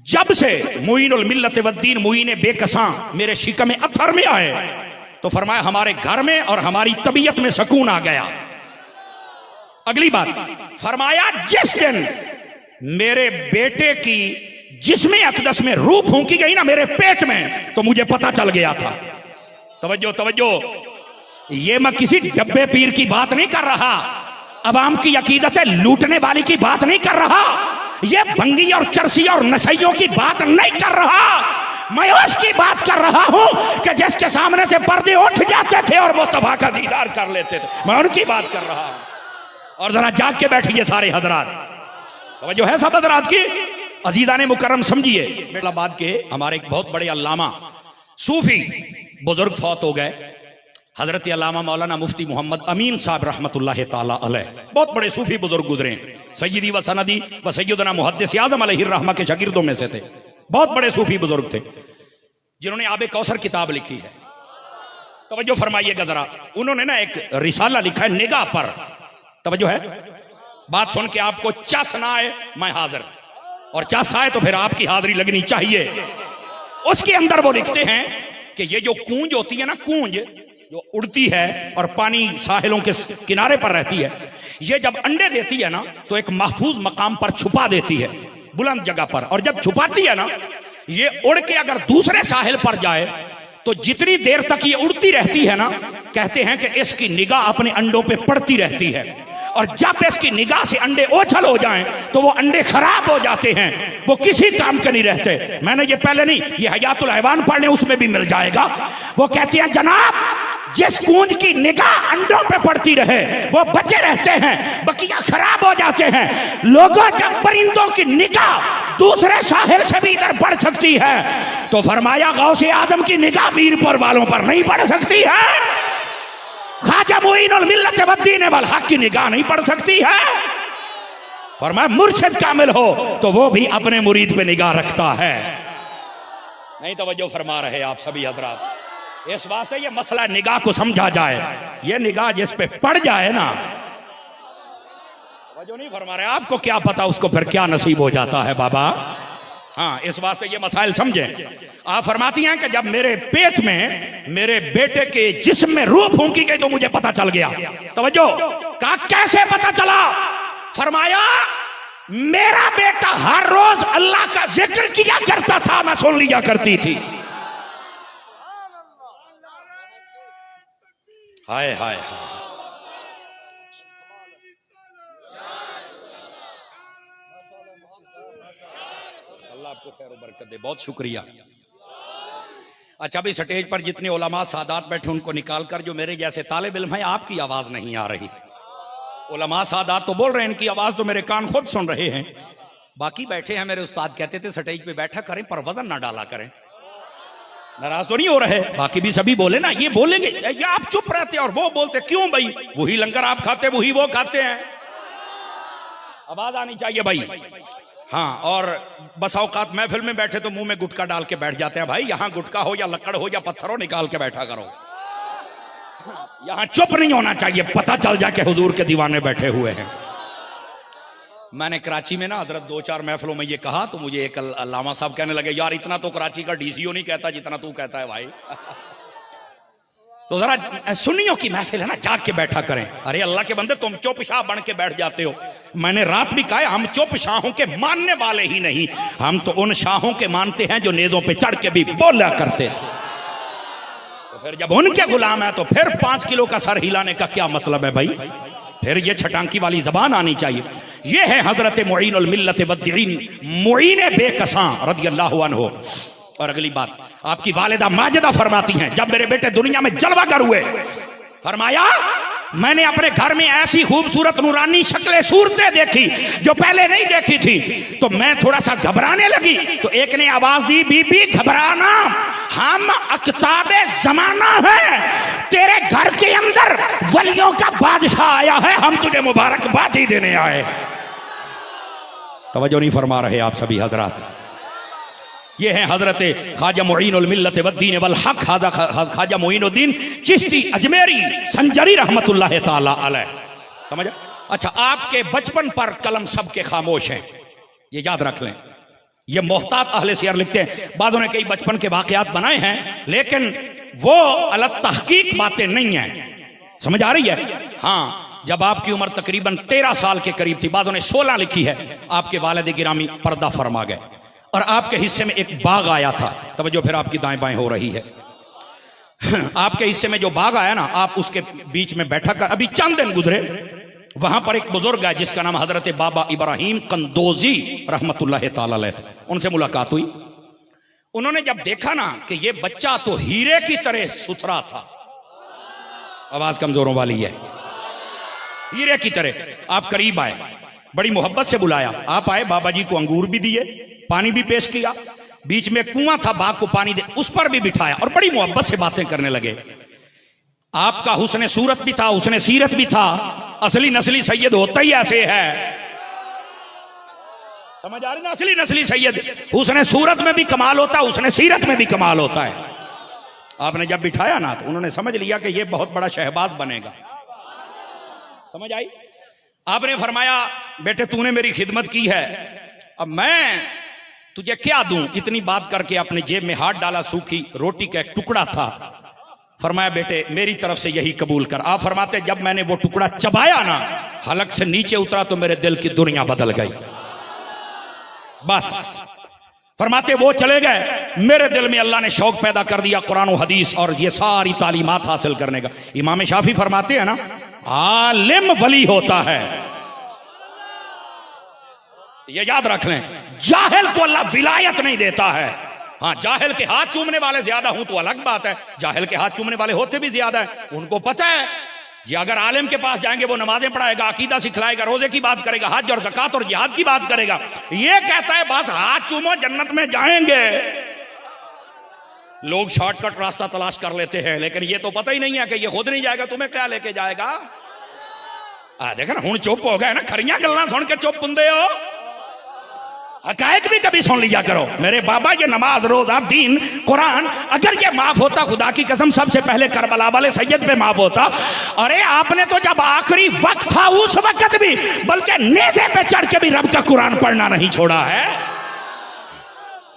जब से मुईनुल मिल्लत वद्दीन मुईन बेकसां मेरे शिकम अथर में आए तो फरमाया हमारे घर में और हमारी तबीयत में सुकून आ गया। अगली बात फरमाया, जिस दिन मेरे बेटे की जिस्म अक़दस में रूह फूंकी गई ना मेरे पेट में, तो मुझे पता चल गया था। तवज्जो तवज्जो, ये मैं किसी डब्बे पीर की बात नहीं कर रहा, अवाम की अकीदत लूटने वाली की बात नहीं कर रहा, ये भंगी और चरसी और नशइयों की बात नहीं कर रहा, मैं उसकी बात कर रहा हूं कि जिसके सामने से पर्दे उठ जाते थे और मुस्तफा का दीदार कर लेते थे। मैं उनकी बात कर रहा हूं। और जरा जाग के बैठिए सारे हजरात, जो है सब हजरात की। अजीज़ाने मुकर्रम समझिए, इस्लामाबाद के हमारे एक बहुत बड़े अल्लामा सूफी बुजुर्ग फौत हो गए, हजरत अल्लामा मौलाना मुफ्ती मोहम्मद अमीन साहब रहमतुल्लाह ताला अलैह बहुत बड़े सूफी बुजुर्ग गुजरे, सैयदी व सनदी व सैयदना मुहद्दिस आज़म अलैहिर रहमा के शागिर्दों में से थे। बहुत बड़े सूफी बुजुर्ग थे जिन्होंने आबे कौसर किताब लिखी है। तवज्जो फरमाइएगा जरा, उन्होंने ना एक रिसाला लिखा है निगाह पर। तवज्जो है, बात सुन के आपको चस ना आए मैं हाजिर, और चस आए तो फिर आपकी हाजिरी लगनी चाहिए। उसके अंदर वो लिखते हैं कि ये जो कूंज होती है ना, कूंज जो उड़ती है और पानी साहिलों के किनारे पर रहती है, ये जब अंडे देती है ना तो एक महफूज मकाम पर छुपा देती है, बुलंद जगह पर। और जब छुपाती है ना, ये उड़ के अगर दूसरे साहिल पर जाए तो जितनी देर तक ये उड़ती रहती है ना, कहते हैं कि इसकी निगाह अपने अंडों पे पड़ती रहती है। और जब इसकी निगाह से अंडे ओझल हो जाएं तो वो अंडे खराब हो जाते हैं, वो किसी काम के नहीं रहते। मैंने ये पहले नहीं, ये हयातुल हैवान पढ़ने उसमें भी मिल जाएगा। वो कहते हैं जनाब, जिस कूंज की निगाह अंडों पे पड़ती रहे वो बचे रहते हैं, बकिया खराब हो जाते हैं। लोगों, जब परिंदों की निगाह दूसरे साहिल से भी इधर पड़ सकती है तो फरमाया गौसे आजम की निगाह मीरपुर वालों पर नहीं पड़ सकती है, ख्वाजा मुईनुल मिल्लत वद्दीन वल हक की निगाह नहीं पड़ सकती है। फरमाया मुर्शिद कामिल हो तो वो भी अपने मुरीद पे निगाह रखता है। नहीं तवज्जो फरमा रहे आप सभी हजरात, इस वास्ते ये मसला निगाह को समझा जाए। ये निगाह जिस पे पड़ जाए ना, जो नहीं फरमा रहे, आपको क्या पता उसको फिर क्या नसीब हो जाता है बाबा। हाँ, इस वास्ते ये मसाइल समझें। आप फरमाती हैं कि जब मेरे पेट में मेरे बेटे के जिस्म में रूह फूंकी गई तो मुझे पता चल गया। तवज्जो, कहा कैसे पता चला? फरमाया मेरा बेटा हर रोज अल्लाह का जिक्र किया करता था, मैं सुन लिया करती थी। हाय हाय हाय, अल्लाह आपको खैर बरकत दे, बहुत शुक्रिया। अच्छा, अभी स्टेज पर जितने उलमा सादात बैठे उनको निकाल कर, जो मेरे जैसे तालिब इल्म है, आपकी आवाज नहीं आ रही। उलमा सादात तो बोल रहे हैं, इनकी आवाज तो मेरे कान खुद सुन रहे हैं। बाकी बैठे हैं, मेरे उस्ताद कहते थे स्टेज पे बैठा करें पर वजन ना डाला करें। नाराज तो नहीं हो रहे? बाकी भी सभी बोले ना, ये बोलेंगे या आप चुप रहते और वो बोलते क्यों भाई? वही लंगर आप खाते वही वो खाते हैं, आवाज आनी चाहिए भाई। हाँ, और बस औकात महफिल में बैठे तो मुंह में गुटखा डाल के बैठ जाते हैं। भाई यहाँ गुटखा हो या लकड़ हो या पत्थर हो, निकाल के बैठा करो। यहाँ चुप नहीं होना चाहिए, पता चल जाए कि हुजूर के दीवाने बैठे हुए हैं। मैंने कराची में ना हजरत 2-4 महफिलों में ये कहा तो मुझे एक अल्लामा साहब कहने लगे, यार इतना तो कराची का डीसीओ नहीं कहता जितना तू कहता है भाई। तो जरा सुन्नियों की महफिल है ना, जाग के बैठा करें। अरे अल्लाह के बंदे, तुम चुप शाह बन के बैठ जाते हो। मैंने रात भी कहा, हम चुप शाहों के मानने वाले ही नहीं, हम तो उन शाहों के मानते हैं जो नेजों पे चढ़ के भी बोला करते थे। तो फिर जब उनके गुलाम है तो फिर 5 किलो का सर हिलाने का क्या मतलब है भाई? फिर ये छटांकी वाली जबान आनी चाहिए। ये है हजरत मुईनुल मिल्लत वद्दीन मुईन बेकसां रदियल्लाहु अन्हु। और अगली बात, आपकी वालिदा माजिदा फरमाती हैं, जब मेरे बेटे दुनिया में जलवागर हुए, फरमाया मैंने अपने घर में ऐसी खूबसूरत नूरानी शक्लें सूरतें देखी जो पहले नहीं देखी थी, तो मैं थोड़ा सा घबराने लगी। तो एक ने आवाज दी, बीबी घबराना, हम अकताबे जमाना है, तेरे घर के अंदर वलियों का बादशाह आया है, हम तुझे मुबारकबादी देने आए। तवज्जो नहीं फरमा रहे आप सभी हजरात। ये है हजरत ख्वाजा मुईनुल मिल्लत वद्दीन वल हक, ख्वाजा मुईनुद्दीन चिश्ती अजमेरी संजरी रहमतुल्लाह ताला अलैह। समझा? अच्छा, आपके बचपन पर कलम सबके खामोश हैं, ये याद रख लें। ये मोहतात अहले सियर लिखते हैं, बादों ने कई बचपन के वाकयात बनाए हैं, लेकिन वो अलग तहकीक बातें नहीं हैं। समझ आ रही है? हाँ, जब आपकी उम्र तकरीबन 13 साल के करीब थी, बादों ने 16 लिखी है, आपके वालिद गिरामी पर्दा फरमा गए और आपके हिस्से में एक बाग आया था। तवज्जो, फिर आपकी दाएं बाएं हो रही है। आपके हिस्से में जो बाग आया ना, आप उसके बीच में बैठा कर, अभी चंद दिन गुजरे, वहां पर एक बुजुर्ग है जिसका नाम हजरत बाबा इब्राहिम कंदोजी रहमतुल्लाह ताला अलैह, उनसे मुलाकात हुई। उन्होंने जब देखा ना कि ये बच्चा तो हीरे की तरह सुथरा था, आवाज कमजोरों वाली है, हीरे की तरह, आप करीब आए, बड़ी मोहब्बत से बुलाया। आप आए, बाबा जी को अंगूर भी दिए, पानी भी पेश किया, बीच में कुआं था, बाग को पानी दे, उस पर भी बिठाया और बड़ी मोहब्बत से बातें करने लगे। आपका हुस्न सूरत भी था, हुस्न सीरत भी था। असली नस्ली सैयद होता ही ऐसे है, समझ आ रही ना? असली नस्ली सैयद हुस्न सूरत में भी कमाल होता है, हुस्न सीरत में भी कमाल होता है। आपने जब बिठाया ना तो उन्होंने समझ लिया कि ये बहुत बड़ा शहबाज बनेगा, समझ आई? आपने फरमाया बेटे तूने मेरी खिदमत की है, अब मैं तुझे क्या दूं? इतनी बात करके अपने जेब में हाथ डाला, सूखी रोटी का एक टुकड़ा था। फरमाया बेटे मेरी तरफ से यही कबूल कर। आप फरमाते जब मैंने वो टुकड़ा चबाया ना, हलक से नीचे उतरा तो मेरे दिल की दुनिया बदल गई। बस फरमाते वो चले गए, मेरे दिल में अल्लाह ने शौक पैदा कर दिया कुरान और हदीस और ये सारी तालीमात हासिल करने का। इमाम शाफी फरमाते हैं ना, आलिम वली होता है, ये याद रख लें। जाहिल को अल्लाह विलायत नहीं देता है। हाँ, जाहिल के हाथ चूमने वाले ज्यादा हूं तो अलग बात है, जाहिल के हाथ चूमने वाले होते भी ज्यादा है। उनको पता है ये अगर आलिम के पास जाएंगे वो नमाजें पढ़ाएगा, अकीदा सिखलाएगा, रोजे की बात करेगा, हज और ज़कात और जिहाद की बात करेगा। ये कहता है बस हाथ चूमो जन्नत में जाएंगे। लोग शॉर्टकट रास्ता तलाश कर लेते हैं, लेकिन ये तो पता ही नहीं है कि ये खुद नहीं जाएगा, तुम्हें क्या लेके जाएगा। देखा ना, हुण चुप हो गए ना, खरियां गल्लां सुन के चुप हुंदे हो। हकायक भी कभी सुन लिया करो। मेरे बाबा ये नमाज रोजा दीन कुरान अगर ये माफ होता, खुदा की कसम सबसे पहले करबला वाले सैयद पे माफ होता। अरे आपने तो जब आखिरी वक्त था उस वक्त भी, बल्कि नेज़े पे चढ़ के भी रब का कुरान पढ़ना नहीं छोड़ा है।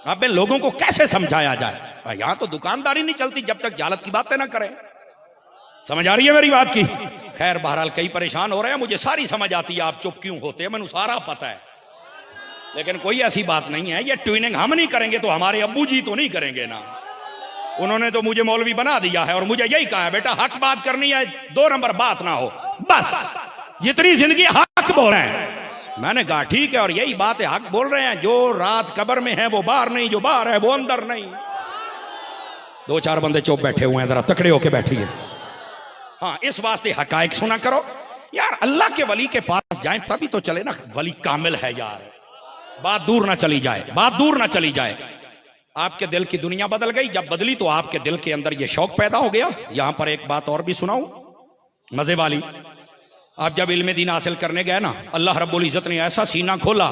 अब इन लोगों को कैसे समझाया जाए? यहां तो दुकानदारी नहीं चलती जब तक जालत की बातें ना करें। समझ आ रही है मेरी बात की? खैर बहरहाल कई परेशान हो रहे हैं, मुझे सारी समझ आती है आप चुप क्यों होते हैं, मैंने सारा पता है। लेकिन कोई ऐसी बात नहीं है, ये ट्यूनिंग हम नहीं करेंगे तो हमारे अब्बू जी तो नहीं करेंगे ना। उन्होंने तो मुझे मौलवी बना दिया है और मुझे यही कहा है बेटा हक बात करनी है, 2 नंबर बात ना हो, बस जितनी जिंदगी हक बोल रहे हैं। मैंने कहा ठीक है, और यही बात है, हक बोल रहे हैं। जो रात कब्र में है वो बाहर नहीं, जो बाहर है वो अंदर नहीं। 2-4 बंदे चुप बैठे हुए हैं, जरा तकड़े होके बैठिए। हाँ, इस वास्ते हकायक सुना करो यार। अल्लाह के वली के पास जाए तभी तो चले ना, वली कामिल है यार। बात दूर ना चली जाए, बात दूर ना चली जाए। आपके दिल की दुनिया बदल गई, जब बदली तो आपके दिल के अंदर यह शौक पैदा हो गया। यहां पर एक बात और भी सुनाऊं मजे वाली। आप जब इल्म दीन हासिल करने गए ना, अल्लाह रब्बुल इज्जत ने ऐसा सीना खोला,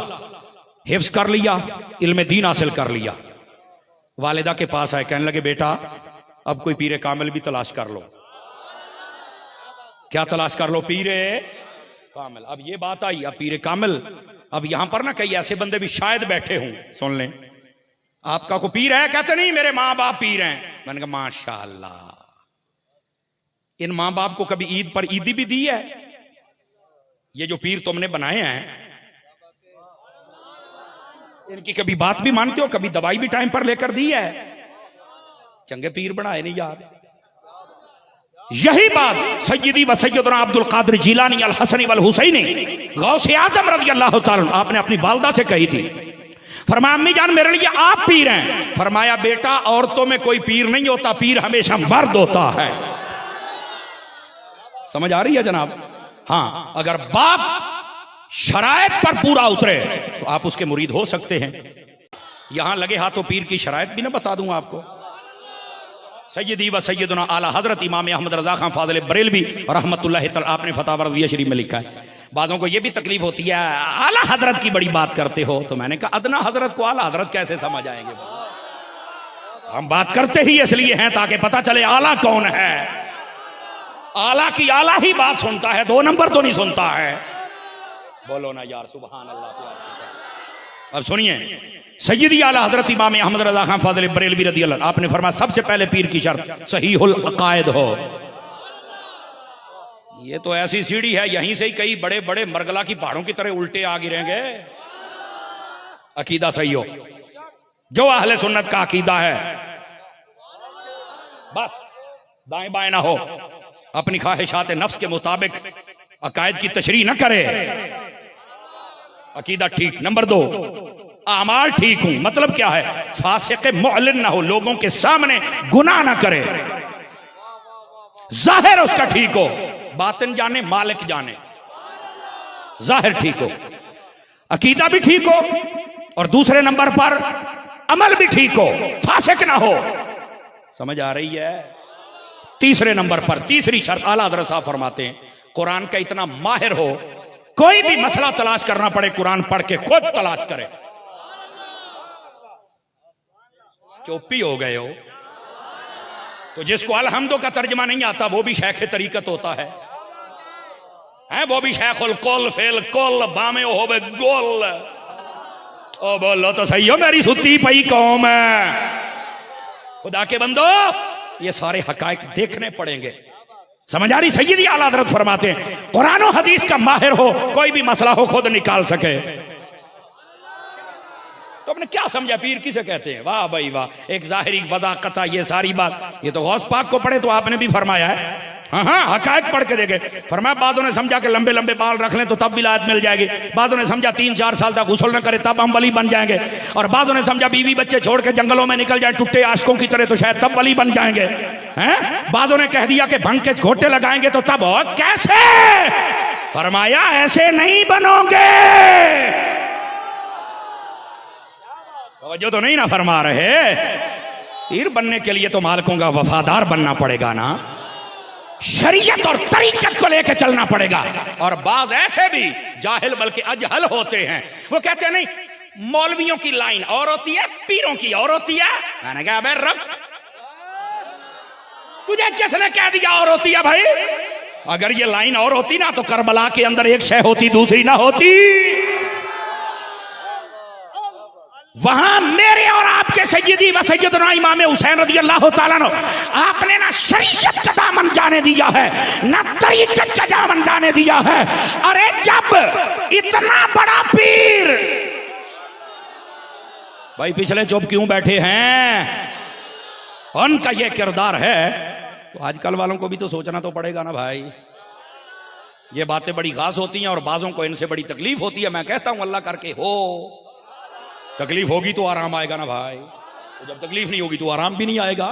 हिफ्ज कर लिया, इल्म दीन हासिल कर लिया। वालिदा के पास आए, कहने लगे बेटा अब कोई पीरे कामिल भी तलाश कर लो। क्या तलाश कर लो? पीरे कामिल। अब ये बात आई, अब पीरे कामिल। अब यहां पर ना कई ऐसे बंदे भी शायद बैठे हों, सुन लें। आपका को पीर है? कहते नहीं मेरे मां बाप पीर हैं। मैंने कहा माशाअल्लाह, इन मां बाप को कभी ईद पर ईदी भी दी है? ये जो पीर तुमने बनाए हैं इनकी कभी बात भी मानते हो? कभी दवाई भी टाइम पर लेकर दी है? चंगे पीर बनाए नहीं यार। यही बात सैयदी व सैयदना अब्दुल कादिर जिलानी अल हसनी वल हुसैनी गौसे आजम रज़ी अल्लाह तआला आपने अपनी वालिदा से कही थी। फरमाया अम्मी जान मेरे लिए आप पीर हैं। फरमाया बेटा औरतों में कोई पीर नहीं होता, पीर हमेशा मर्द होता है। समझ आ रही है जनाब? हाँ, अगर बाप शरायत पर पूरा उतरे तो आप उसके मुरीद हो सकते हैं। यहां लगे हाथों पीर की शरायत भी ना बता दूं आपको। सैयदी व सैयदना आला हजरत इमाम अहमद रजा खान फाजिल बरेलवी रहमतुल्लाह तआला आपने फतावा रज़िया शरीफ में लिखा है। बादों को यह भी तकलीफ होती है आला हजरत की बड़ी बात करते हो, तो मैंने कहा अदना हजरत को आला हजरत कैसे समझ आएंगे? हम बात करते ही इसलिए हैं ताकि पता चले आला कौन है। आला की आला ही बात सुनता है, 2 नंबर तो नहीं सुनता है। बोलो ना यार सुभान अल्लाह। अब सुनिए, सैयदी आला हजरत इमाम अहमद रज़ा खान फाजिल बरेलवी रज़ी अल्लाह, आपने फरमाया सबसे पहले पीर की शर्त सहीहुल अकायद हो। ये तो ऐसी सीढ़ी है, यहीं से ही कई बड़े बड़े मरगला की पहाड़ों की तरह उल्टे आ गिरेंगे। अकीदा सही हो, जो अहले सुन्नत का अकीदा है, बस दाएं बाएं ना हो, अपनी ख्वाहिशात नफ्स के मुताबिक अकायद की तशरीह न करे। अकीदा ठीक। नंबर 2, आमाल ठीक हूं, मतलब क्या है? फासिक मुअलिन ना हो, लोगों के सामने गुनाह ना करे, जाहिर उसका ठीक हो, बातिन जाने मालिक जाने, जाहिर ठीक हो, अकीदा भी ठीक हो, और दूसरे नंबर पर अमल भी ठीक हो, फासिक ना हो। समझ आ रही है? तीसरे नंबर पर तीसरी शर्त आला हज़रत साहब फरमाते हैं, कुरान का इतना माहिर हो, कोई भी मसला तलाश करना पड़े कुरान पढ़ के खुद तलाश करे। चोपी हो गए हो तो जिसको अलहम्दो का तर्जमा नहीं आता वो भी शेख तरीकत होता है, वो भी शेखुल कुल फेल कुल बामे होवे गोल। ओ बोलो तो सही हो मेरी सुती पई कौम है। खुदा के बंदो ये सारे हकायक देखने पड़ेंगे। समझ आ रही? सैयदी आला हज़रत फरमाते हैं कुरान और हदीस का माहिर हो, कोई भी मसला हो खुद निकाल सके। तो आपने क्या समझा पीर किसे कहते हैं? वाह भाई वाह, एक जाहिरी वज़ाक़ता, ये सारी बात ये तो गौस पाक को पढ़े तो आपने भी फरमाया है। हाँ हकायक पढ़ के देखे। फरमाया बादों ने समझा कि लंबे लंबे बाल रख लें तो तब विलायत मिल जाएगी, बादों ने समझा 3-4 साल तक गुस्ल न करे तब हम वली बन जाएंगे, और बादों ने समझा बीवी बच्चे छोड़ के जंगलों में निकल जाए टुट्टे आशिकों की तरह तो शायद तब वली बन जाएंगे, हैं? बादों ने कह दिया कि भंग के घोटे लगाएंगे तो तब। और कैसे? फरमाया ऐसे नहीं बनोगे। जो तो नहीं ना फरमा रहे, पीर बनने के लिए तो मालिकों का वफादार बनना पड़ेगा ना, शरीयत और तरीकत को लेकर चलना पड़ेगा। और बाज ऐसे भी जाहिल बल्कि अजहल होते हैं, वो कहते हैं नहीं मौलवियों की लाइन और होती है, पीरों की और होती है। मैंने कहा अबे रब, तुझे किसने कह दिया और होती है भाई? अगर ये लाइन और होती ना तो करबला के अंदर एक शय होती दूसरी ना होती। वहां मेरे और आपके सैयदी व सैयदना इमाम हुसैन रज़ी अल्लाह ताला अन्हु, आपने ना शरीयत का दामन जाने दिया है ना तरीकत का दामन जाने दिया है। अरे जब इतना बड़ा पीर, भाई पिछले चुप क्यों बैठे हैं? उनका ये किरदार है तो आजकल वालों को भी तो सोचना तो पड़ेगा ना भाई। ये बातें बड़ी खास होती हैं और बाजों को इनसे बड़ी तकलीफ होती है। मैं कहता हूं अल्लाह करके हो, तकलीफ होगी तो आराम आएगा ना भाई, तो जब तकलीफ नहीं होगी तो आराम भी नहीं आएगा।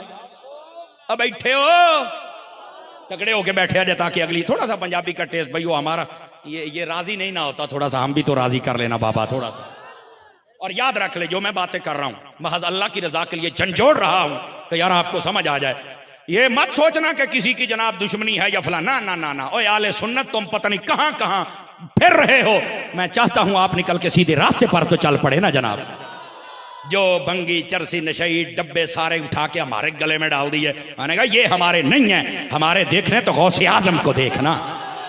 अब बैठे हो तगड़े होके बैठे आ ताकि अगली थोड़ा सा पंजाबी का टेस्ट भाई वो हमारा ये राजी नहीं ना होता, थोड़ा सा हम भी तो राजी कर लेना बाबा थोड़ा सा। और याद रख ले जो मैं बातें कर रहा हूं महज अल्लाह की रजा के लिए झंझोड़ रहा हूं तो यार आपको समझ आ जाए। ये मत सोचना कि किसी की जनाब दुश्मनी है या फलाना, ना ना ना। ओए आले सुन्नत तुम पता नहीं कहां कहां फिर रहे हो। मैं चाहता हूं आप निकल के सीधे रास्ते पर तो चल पड़े ना जनाब। जो बंगी चरसी नशई डब्बे सारे उठा के हमारे गले में डाल दिए, मैंने कहा ये हमारे नहीं है। हमारे देखने तो गौसे आजम को देखना,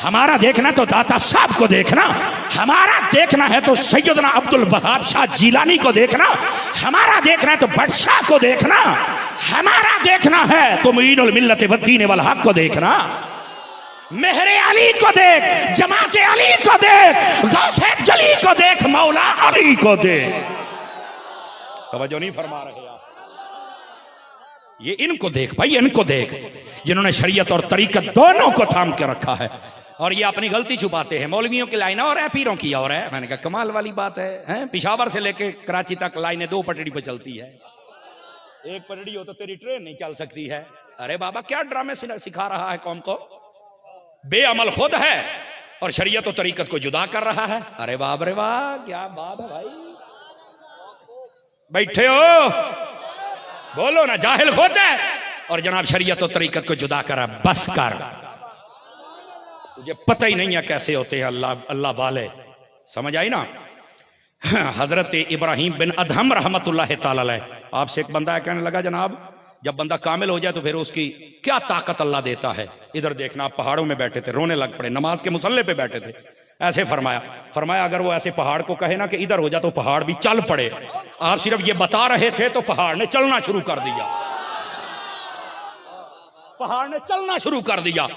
हमारा देखना तो दाता साहब को देखना, हमारा देखना है तो सैयदना अब्दुल वहाब शाह जिलानी को देखना, हमारा देखना है तो बादशाह को देखना, हमारा देखना है तो मुईनुल मिल्लत वद्दीन वल हक को देखना, मेहरे अली को देख, जमाते अली को देख, गौसे जली को देख, मौला अली को देख। तवज्जो नहीं फरमा रहे आप? ये इनको देख भाई, इनको देख जिन्होंने शरीयत और तरीकत दोनों को थाम के रखा है और ये अपनी गलती छुपाते हैं। मौलवियों की लाइन और है, पीरों की और है। मैंने कहा कमाल वाली बात है? पेशावर से लेके कराची तक लाइनें 2 पटड़ी पे चलती है, एक पटड़ी हो तो तेरी ट्रेन नहीं चल सकती है। अरे बाबा क्या ड्रामे सिखा रहा है कौम को? बेअमल खुद है और शरीयत और तरीकत को जुदा कर रहा है। अरे बाप रे वाह, क्या बात है भाई। बैठे हो बोलो ना, जाहिल खुद है और जनाब शरीयत और तरीकत को जुदा करा। बस कर, तुझे पता ही नहीं है कैसे होते हैं अल्लाह अल्लाह वाले। समझ आई ना? हजरत इब्राहिम बिन अदहम रहमतुल्लाह ताला अलैह, आपसे एक बंदा कहने लगा जनाब जब बंदा कामिल हो जाए तो फिर उसकी क्या ताकत अल्लाह देता है। इधर देखना, आप पहाड़ों में बैठे थे, रोने लग पड़े, नमाज के मुसल्ले पे बैठे थे। ऐसे फरमाया अगर वो ऐसे पहाड़ को कहे ना कि इधर हो जा तो पहाड़ भी चल पड़े। आप सिर्फ ये बता रहे थे तो पहाड़ ने चलना शुरू कर दिया, पहाड़ ने चलना शुरू कर दिया।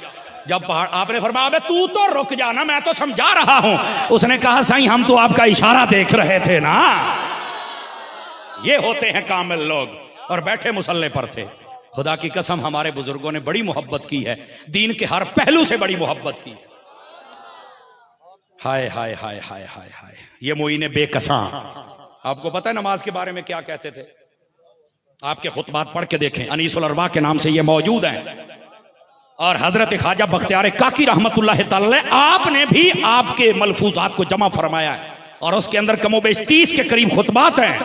जब पहाड़, आपने फरमाया अबे तू तो रुक जाना, मैं तो समझा रहा हूं। उसने कहा साईं हम तो आपका इशारा देख रहे थे ना। ये होते हैं कामिल लोग और बैठे मुसल्ले पर थे। खुदा की कसम हमारे बुजुर्गों ने बड़ी मोहब्बत की है, दीन के हर पहलू से बड़ी मोहब्बत की। हाय हाय हाय हाय हाय हाय, ये मोईने बेकसा। आपको पता है नमाज के बारे में क्या कहते थे? आपके खुतबात पढ़ के देखें, अनीसुल अरवा के नाम से ये मौजूद है। और हजरत ख्वाजा बख्तियार काकी रहमतुल्लाह ताला अलैह, आपने भी आपके मलफूजात को जमा फरमाया है और उसके अंदर कमोबेश 30 के करीब खुतबात हैं।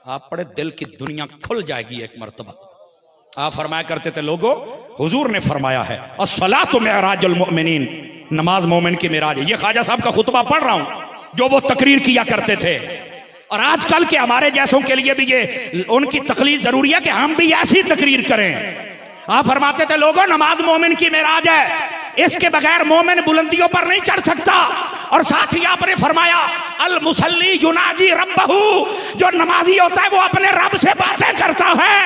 आप पढ़े, दिल की दुनिया खुल जाएगी एक मर्तबा। आप फरमाया करते थे लोगों, हुजूर ने फरमाया है अस्सलातु मिअराजुल मुमिनीन, नमाज मोमिन की मिराज है। ये ख्वाजा साहब का खुतबा पढ़ रहा हूं जो वो तकरीर किया करते थे। और आजकल के हमारे जैसों के लिए भी ये उनकी तकलीफ जरूरी है कि हम भी ऐसी तकरीर करें। आप फरमाते थे लोगों, नमाज मोमिन की मिराज है, इसके बगैर मोमिन बुलंदियों पर नहीं चढ़ सकता। और साथ ही आपने फरमाया अल मुसल्ली युनाजी रब्बहू, जो नमाजी होता है वो अपने रब से बातें करता है।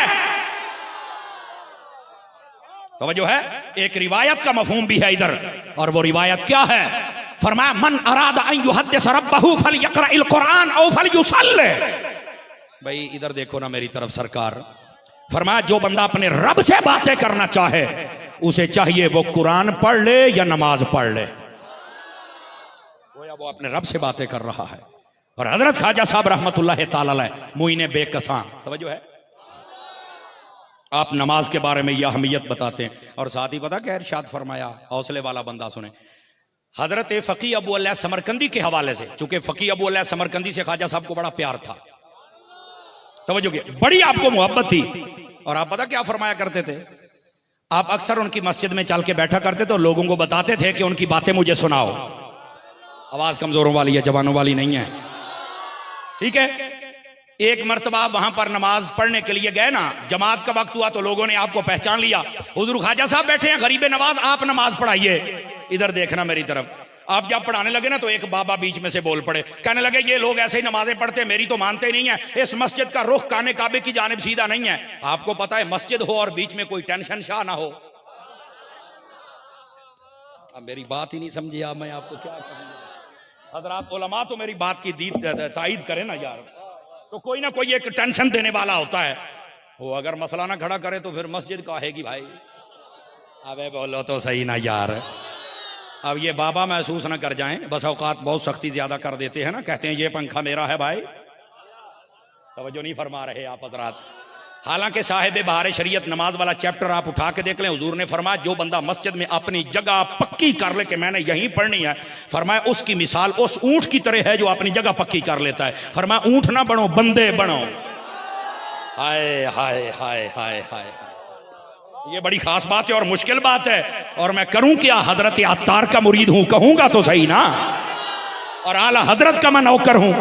तो जो है एक रिवायत का मफहूम भी है इधर, और वो रिवायत क्या है? फरमाया मन अरादा अन युहद्दिस रब्बहू फलयक़राइल कुरान औ फलयुसल्ली। भाई इधर देखो ना मेरी तरफ सरकार। फरमाया जो बंदा अपने रब से बातें करना चाहे उसे चाहिए वो कुरान पढ़ ले या नमाज पढ़ ले, वो अपने रब से बातें कर रहा है। और हजरत ख्वाजा साहब रहमतुल्लाह ताला अलैह मुइने बेकसां, तवज्जो है, आप नमाज के बारे में यह अहमियत बताते हैं। और साथ ही पता क्या इरशाद फरमाया, हौसले वाला बंदा सुने, हजरत फकी अबू अल्लाह समरकंदी के हवाले से, चूंकि फकी अबू अल्लाह समरकंदी से ख्वाजा साहब को बड़ा प्यार था, तवज्जो की बड़ी आपको मोहब्बत थी। और आप पता क्या फरमाया करते थे? आप अक्सर उनकी मस्जिद में चल के बैठा करते थे और लोगों को बताते थे कि उनकी बातें मुझे सुनाओ। आवाज कमजोरों वाली है, जवानों वाली नहीं है, ठीक है। एक मर्तबा वहां पर नमाज पढ़ने के लिए गए ना, जमात का वक्त हुआ तो लोगों ने आपको पहचान लिया, हुजूर ख्वाजा साहब बैठे हैं गरीब नवाज, आप नमाज पढ़ाइए। इधर देखना मेरी तरफ। आप जब पढ़ाने लगे ना तो एक बाबा बीच में से बोल पड़े, कहने लगे ये लोग ऐसे ही नमाजें पढ़ते, मेरी तो मानते नहीं है, इस मस्जिद का रुख काने काबे की जानिब सीधा नहीं है। आपको पता है मस्जिद हो और बीच में कोई टेंशन शाह ना हो। अब मेरी बात ही नहीं समझी, आप मैं आपको क्या कहूं। हजरात उलमा तो मेरी बात की तायीद करे ना यार, तो कोई ना कोई एक टेंशन देने वाला होता है, वो अगर मसला ना खड़ा करे तो फिर मस्जिद कहेगी भाई। अबे बोलो तो सही ना यार। अब ये बाबा महसूस ना कर जाएं, बस औकात बहुत सख्ती ज्यादा कर देते हैं ना, कहते हैं ये पंखा मेरा है भाई, तवज्जो नहीं फरमा रहे आप हजरात। हालांकि साहिब बहार शरीयत नमाज वाला चैप्टर आप उठा के देख लें, हुजूर ने फरमाया जो बंदा मस्जिद में अपनी जगह पक्की कर ले कि मैंने यहीं पढ़नी है, फरमाया उसकी मिसाल उस ऊंट की तरह है जो अपनी जगह पक्की कर लेता है। फरमाया ऊंट ना बनो, बंदे बनो। हाय हाय हाय हाय हाय, ये बड़ी खास बात है और मुश्किल बात है। और मैं करूं क्या? हजरत अत्तार का मुरीद हूं, कहूंगा तो सही ना, और आला हजरत का मैं नौकर हूं,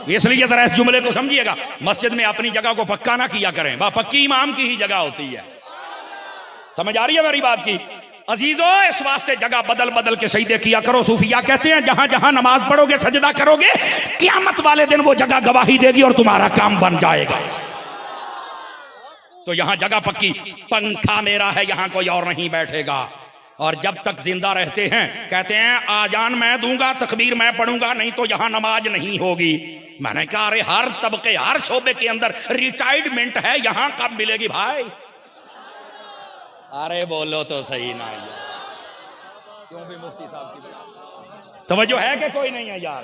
इसलिए जरा इस जुमले को समझिएगा। मस्जिद में अपनी जगह को पक्का ना किया करें, वह पक्की इमाम की ही जगह होती है। समझ आ रही है मेरी बात की अजीजों? इस वास्ते जगह बदल बदल के सजदे किया करो। सूफिया कहते हैं जहां जहां नमाज पढ़ोगे सजदा करोगे, क़यामत वाले दिन वो जगह गवाही देगी और तुम्हारा काम बन जाएगा। तो यहां जगह पक्की, पंखा मेरा है, यहां कोई और नहीं बैठेगा। और जब तक जिंदा रहते हैं कहते हैं आजान मैं दूंगा, तकबीर मैं पढ़ूंगा, नहीं तो यहां नमाज नहीं होगी। मैंने कहा अरे हर तबके हर शोबे के अंदर रिटायरमेंट है, यहां कब मिलेगी भाई? अरे बोलो तो सही ना यार, क्यों भी मुफ्ती साहब की तवज्जो है कि कोई नहीं है यार?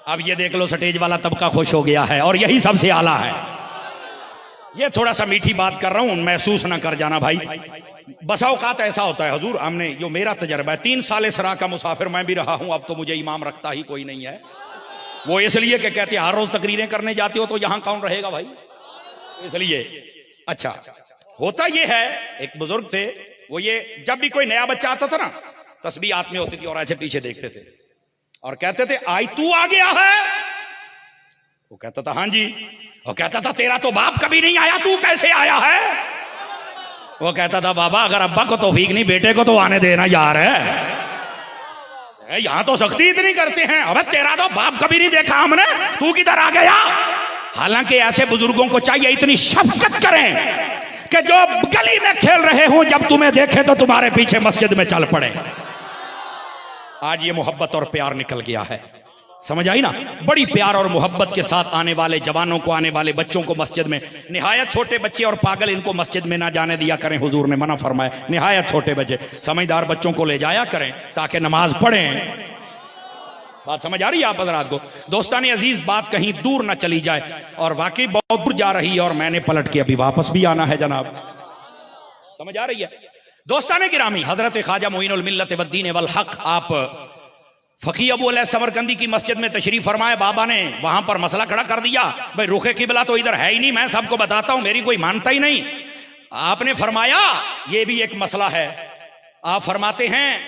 अब ये देख लो स्टेज वाला तबका खुश हो गया है और यही सबसे आला है। ये थोड़ा सा मीठी बात कर रहा हूं, महसूस ना कर जाना भाई। बसा औकात ऐसा होता है हुजूर, हमने जो मेरा तजर्बा है, 3 साल सरा का मुसाफिर मैं भी रहा हूं, अब तो मुझे इमाम रखता ही कोई नहीं है। वो इसलिए कि कहते हैं हर रोज तकरीरें करने जाते हो तो यहां कौन रहेगा भाई, इसलिए। अच्छा होता ये है, एक बुजुर्ग थे, वो ये जब भी कोई नया बच्चा आता था ना, तस्बीह हाथ में होती थी और ऐसे पीछे देखते थे और कहते थे आई तू आ गया है? वो कहता था हाँ जी। वो कहता था तेरा तो बाप कभी नहीं आया, तू कैसे आया है? वो कहता था बाबा अगर अब्बा को तौफीक नहीं बेटे को तो आने देना यार है, यहां तो सख्ती इतनी करते हैं। अबे तेरा तो बाप कभी नहीं देखा हमने, तू किधर आ गया? हालांकि ऐसे बुजुर्गों को चाहिए इतनी शफकत करें कि जो गली में खेल रहे हो जब तुम्हें देखे तो तुम्हारे पीछे मस्जिद में चल पड़े। आज ये मोहब्बत और प्यार निकल गया है, समझ आई ना? बड़ी प्यार और मोहब्बत के साथ आने वाले जवानों को, आने वाले बच्चों को मस्जिद में, निहायत छोटे बच्चे और पागल इनको मस्जिद में ना जाने दिया करें, हुजूर ने मना फरमाया। निहायत छोटे बच्चे, समझदार बच्चों को ले जाया करें ताकि नमाज पढ़ें। बात समझ आ रही है आप हज़रात को? दोस्तानी अजीज, बात कहीं दूर ना चली जाए और वाकई बहुत दूर जा रही है और मैंने पलट के अभी वापस भी आना है जनाब, समझ आ रही है? दोस्ताने गिरामी, हजरत ख्वाजा मोइनुल मिल्लत वद्दीन वल हक आप फकी अबू अल्लाह समरकंदी की मस्जिद में तशरीफ फरमाए। बाबा ने वहां पर मसला खड़ा कर दिया, भाई रुखे किबला तो इधर है ही नहीं, मैं सबको बताता हूं, मेरी कोई मानता ही नहीं। आपने फरमाया ये भी एक मसला है। आप फरमाते हैं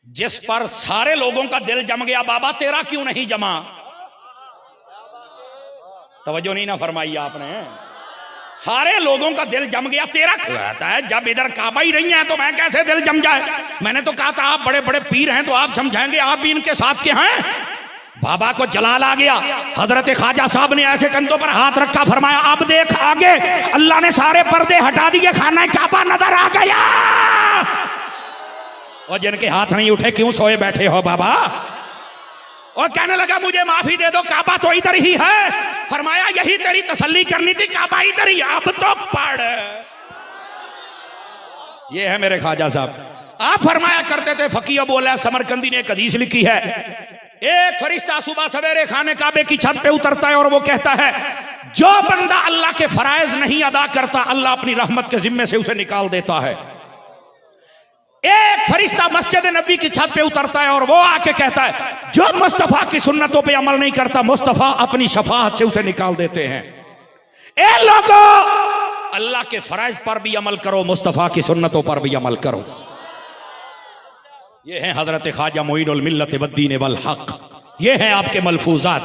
जिस पर सारे लोगों का दिल जम गया बाबा तेरा क्यों नहीं जमा? तवज्जो नहीं ना फरमाई आपने। सारे लोगों का दिल जम गया तेरा क्यों रहता है? जब इधर काबा ही नहीं है तो मैं कैसे दिल जम जाए? मैंने तो कहा था आप बड़े बड़े पीर हैं तो आप समझाएंगे, आप भी इनके साथ के हैं। बाबा को जलाल आ गया। हजरत ख्वाजा साहब ने ऐसे कंधों पर हाथ रखा, फरमाया अब देख आगे, अल्लाह ने सारे पर्दे हटा दिए, खाना काबा नजर आ गया। और जिनके हाथ नहीं उठे क्यों सोए बैठे हो बाबा? और कहने लगा मुझे माफी दे दो, काबा तो इधर ही है। फरमाया यही तेरी तसल्ली करनी थी, काबा इधर ही, अब तो पढ़। ये है मेरे ख्वाजा साहब। आप फरमाया करते थे, फकीह बोला समरकंदी ने एक हदीस लिखी है, एक फरिश्ता सुबह सवेरे खाने काबे की छत पे उतरता है और वो कहता है जो बंदा अल्लाह के फराइज नहीं अदा करता अल्लाह अपनी रहमत के जिम्मे से उसे निकाल देता है। एक फरिश्ता मस्जिद नबी की छत पे उतरता है और वो आके कहता है जो मुस्तफा की सुन्नतों पे अमल नहीं करता मुस्तफा अपनी शफाअत से उसे निकाल देते हैं। ए लोगों, अल्लाह के फराइज पर भी अमल करो, मुस्तफा की सुन्नतों पर भी अमल करो। ये हैं हजरत ख्वाजा मोइनुल मिल्लत वद्दीन वल हक। ये हैं आपके मलफूजात।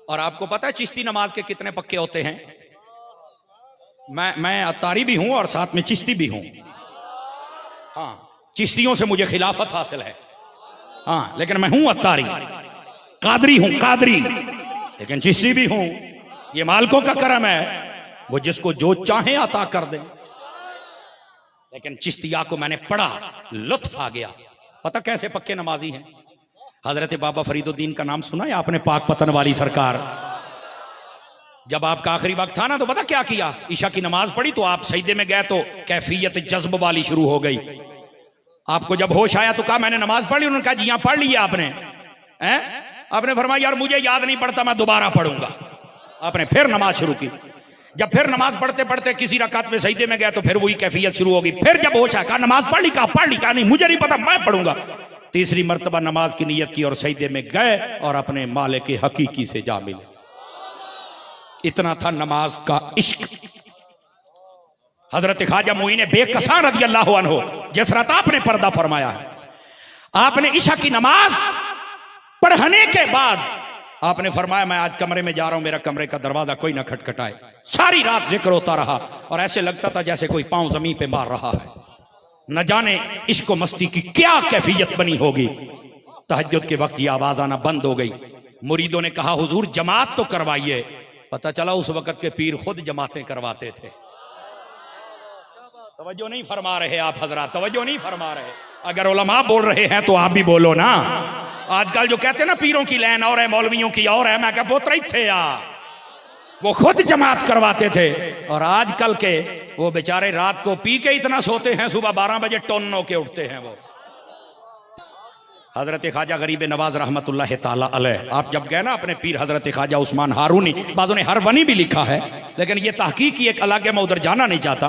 और आपको पता है चिश्ती नमाज के कितने पक्के होते हैं? मैं अत्तारी भी हूं और साथ में चिश्ती भी हूं। हाँ, चिश्तियों से मुझे खिलाफत हासिल है, हाँ, लेकिन मैं हूं अत्तारी, कादरी हूं कादरी, लेकिन चिश्ती भी हूं। ये मालिकों का करम है, वो जिसको जो चाहे अता कर दे। लेकिन चिश्तिया को मैंने पढ़ा, लुत्फ आ गया। पता कैसे पक्के नमाजी हैं? हजरत बाबा फरीदुद्दीन का नाम सुना है आपने? पाक पतन वाली सरकार। जब आपका आखिरी वक्त था ना तो पता क्या किया? ईशा की नमाज पढ़ी तो आप सजदे में गए तो कैफियत जज्ब वाली शुरू हो गई। आपको जब होश आया तो कहा मैंने नमाज पढ़ ली। उन्होंने कहा जी हां पढ़ ली आपने हैं? आपने फरमाया यार मुझे याद नहीं पड़ता, मैं दोबारा पढ़ूंगा। आपने फिर नमाज शुरू की। जब फिर नमाज पढ़ते पढ़ते किसी रकात में सजदे में गए तो फिर वही कैफियत शुरू होगी। फिर जब होश आया कहा नमाज पढ़ ली? कहा पढ़ ली। कहा नहीं मुझे नहीं पता, मैं पढ़ूंगा। तीसरी मर्तबा नमाज की नीयत की और सजदे में गए और अपने मालिक हकीकी से जा मिले। इतना था नमाज का इश्क। हजरत ख्वाजा मोइन बेकसा रज़ी अल्लाह अन्हु जिस रात आपने पर्दा फरमाया है, आपने ईशा की नमाज पढ़ने के बाद आपने फरमाया मैं आज कमरे में जा रहा हूं, मेरा कमरे का दरवाजा कोई ना खटखटाए। सारी रात जिक्र होता रहा और ऐसे लगता था जैसे कोई पांव जमीन पे मार रहा है। न जाने इश्क मस्ती की क्या कैफियत बनी होगी। तहज्जुद के वक्त ये आवाज आना बंद हो गई। मुरीदों ने कहा हुजूर जमात तो करवाइए। पता चला उस वक्त के पीर खुद जमातें करवाते थे। तवज्जो नहीं फरमा रहे आप हजरात, तवज्जो नहीं फरमा रहे। अगर उलमा बोल रहे हैं तो आप भी बोलो ना। आजकल जो कहते हैं ना पीरों की लैन और है मौलवियों की और है, मैं क्या पुत्र ही थे यार, वो खुद जमात करवाते थे। और आजकल के वो बेचारे रात को पी के इतना सोते हैं, सुबह 12 बजे टोन्नो के उठते हैं। वो हजरत ख्वाजा गरीब नवाज रहमतुल्लाह ताला अलैह, आप जब गए ना अपने पीर हजरत ख्वाजा उस्मान हारूनी, बाजों ने हर वनी भी लिखा है लेकिन ये तहकीक की एक अलग है, मैं उधर जाना नहीं चाहता।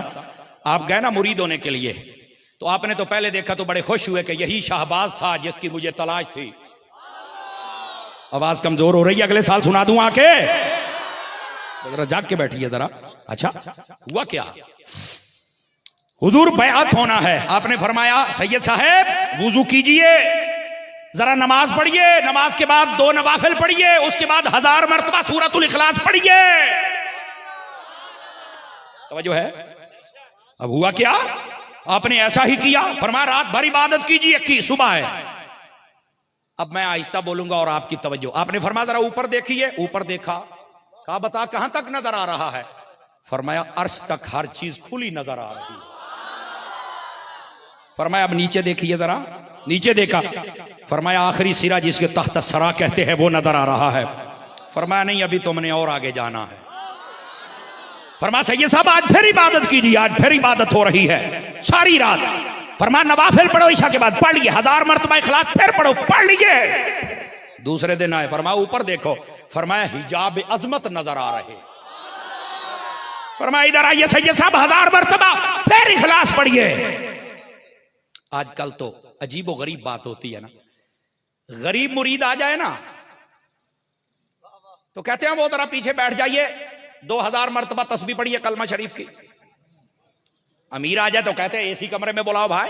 आप गए ना मुरीद होने के लिए तो आपने तो पहले देखा तो बड़े खुश हुए कि यही शाहबाज था जिसकी मुझे तलाश थी। आवाज कमजोर हो रही है, अगले साल सुना दूं आके, जरा जाग के बैठिए जरा। अच्छा हुआ क्या? हुजूर बैअत होना है। आपने फरमाया सैयद साहब वुजू कीजिए, जरा नमाज पढ़िए, नमाज के बाद 2 नवाफिल पढ़िए, उसके बाद 1000 मरतबा सूरतुल इखलास पढ़िए। तवज्जो है? अब हुआ क्या? आपने ऐसा ही किया। फरमाया रात भर इबादत कीजिए की सुबह है। अब मैं आहिस्ता बोलूंगा और आपकी तवज्जो। आपने फरमाया जरा ऊपर देखिए। ऊपर देखा, कहा बता कहां तक नजर आ रहा है? फरमाया अर्श तक हर चीज खुली नजर आ रही है। फरमाया अब नीचे देखिए जरा। नीचे देखा, फरमाया आखिरी सिरा जिसके तहत सरा कहते हैं वो नजर आ रहा है। फरमाया नहीं अभी तुमने और आगे जाना है। फरमाया सैयद साहब आज फिर इबादत कीजिए, आज फिर इबादत हो रही है सारी रात। फरमाया नवाफिल पढ़ो, ईशा के बाद पढ़ लीजिए, 1000 मरतबा इखलास फिर पढ़ो, पढ़ लीजिए। दूसरे दिन आए, फरमाया ऊपर देखो। फरमाया हिजाब अजमत नजर आ रहे। फरमाया इधर आइए सैयद साहब 1000 मरतबा फिर इखलास पढ़िए। आजकल तो अजीब व गरीब बात होती है ना, गरीब मुरीद आ जाए ना तो कहते हैं वो जरा पीछे बैठ जाइए, 2000 मरतबा तस्बीह पढ़िए कलमा शरीफ की। अमीर आ जाए तो कहते हैं एसी कमरे में बुलाओ भाई।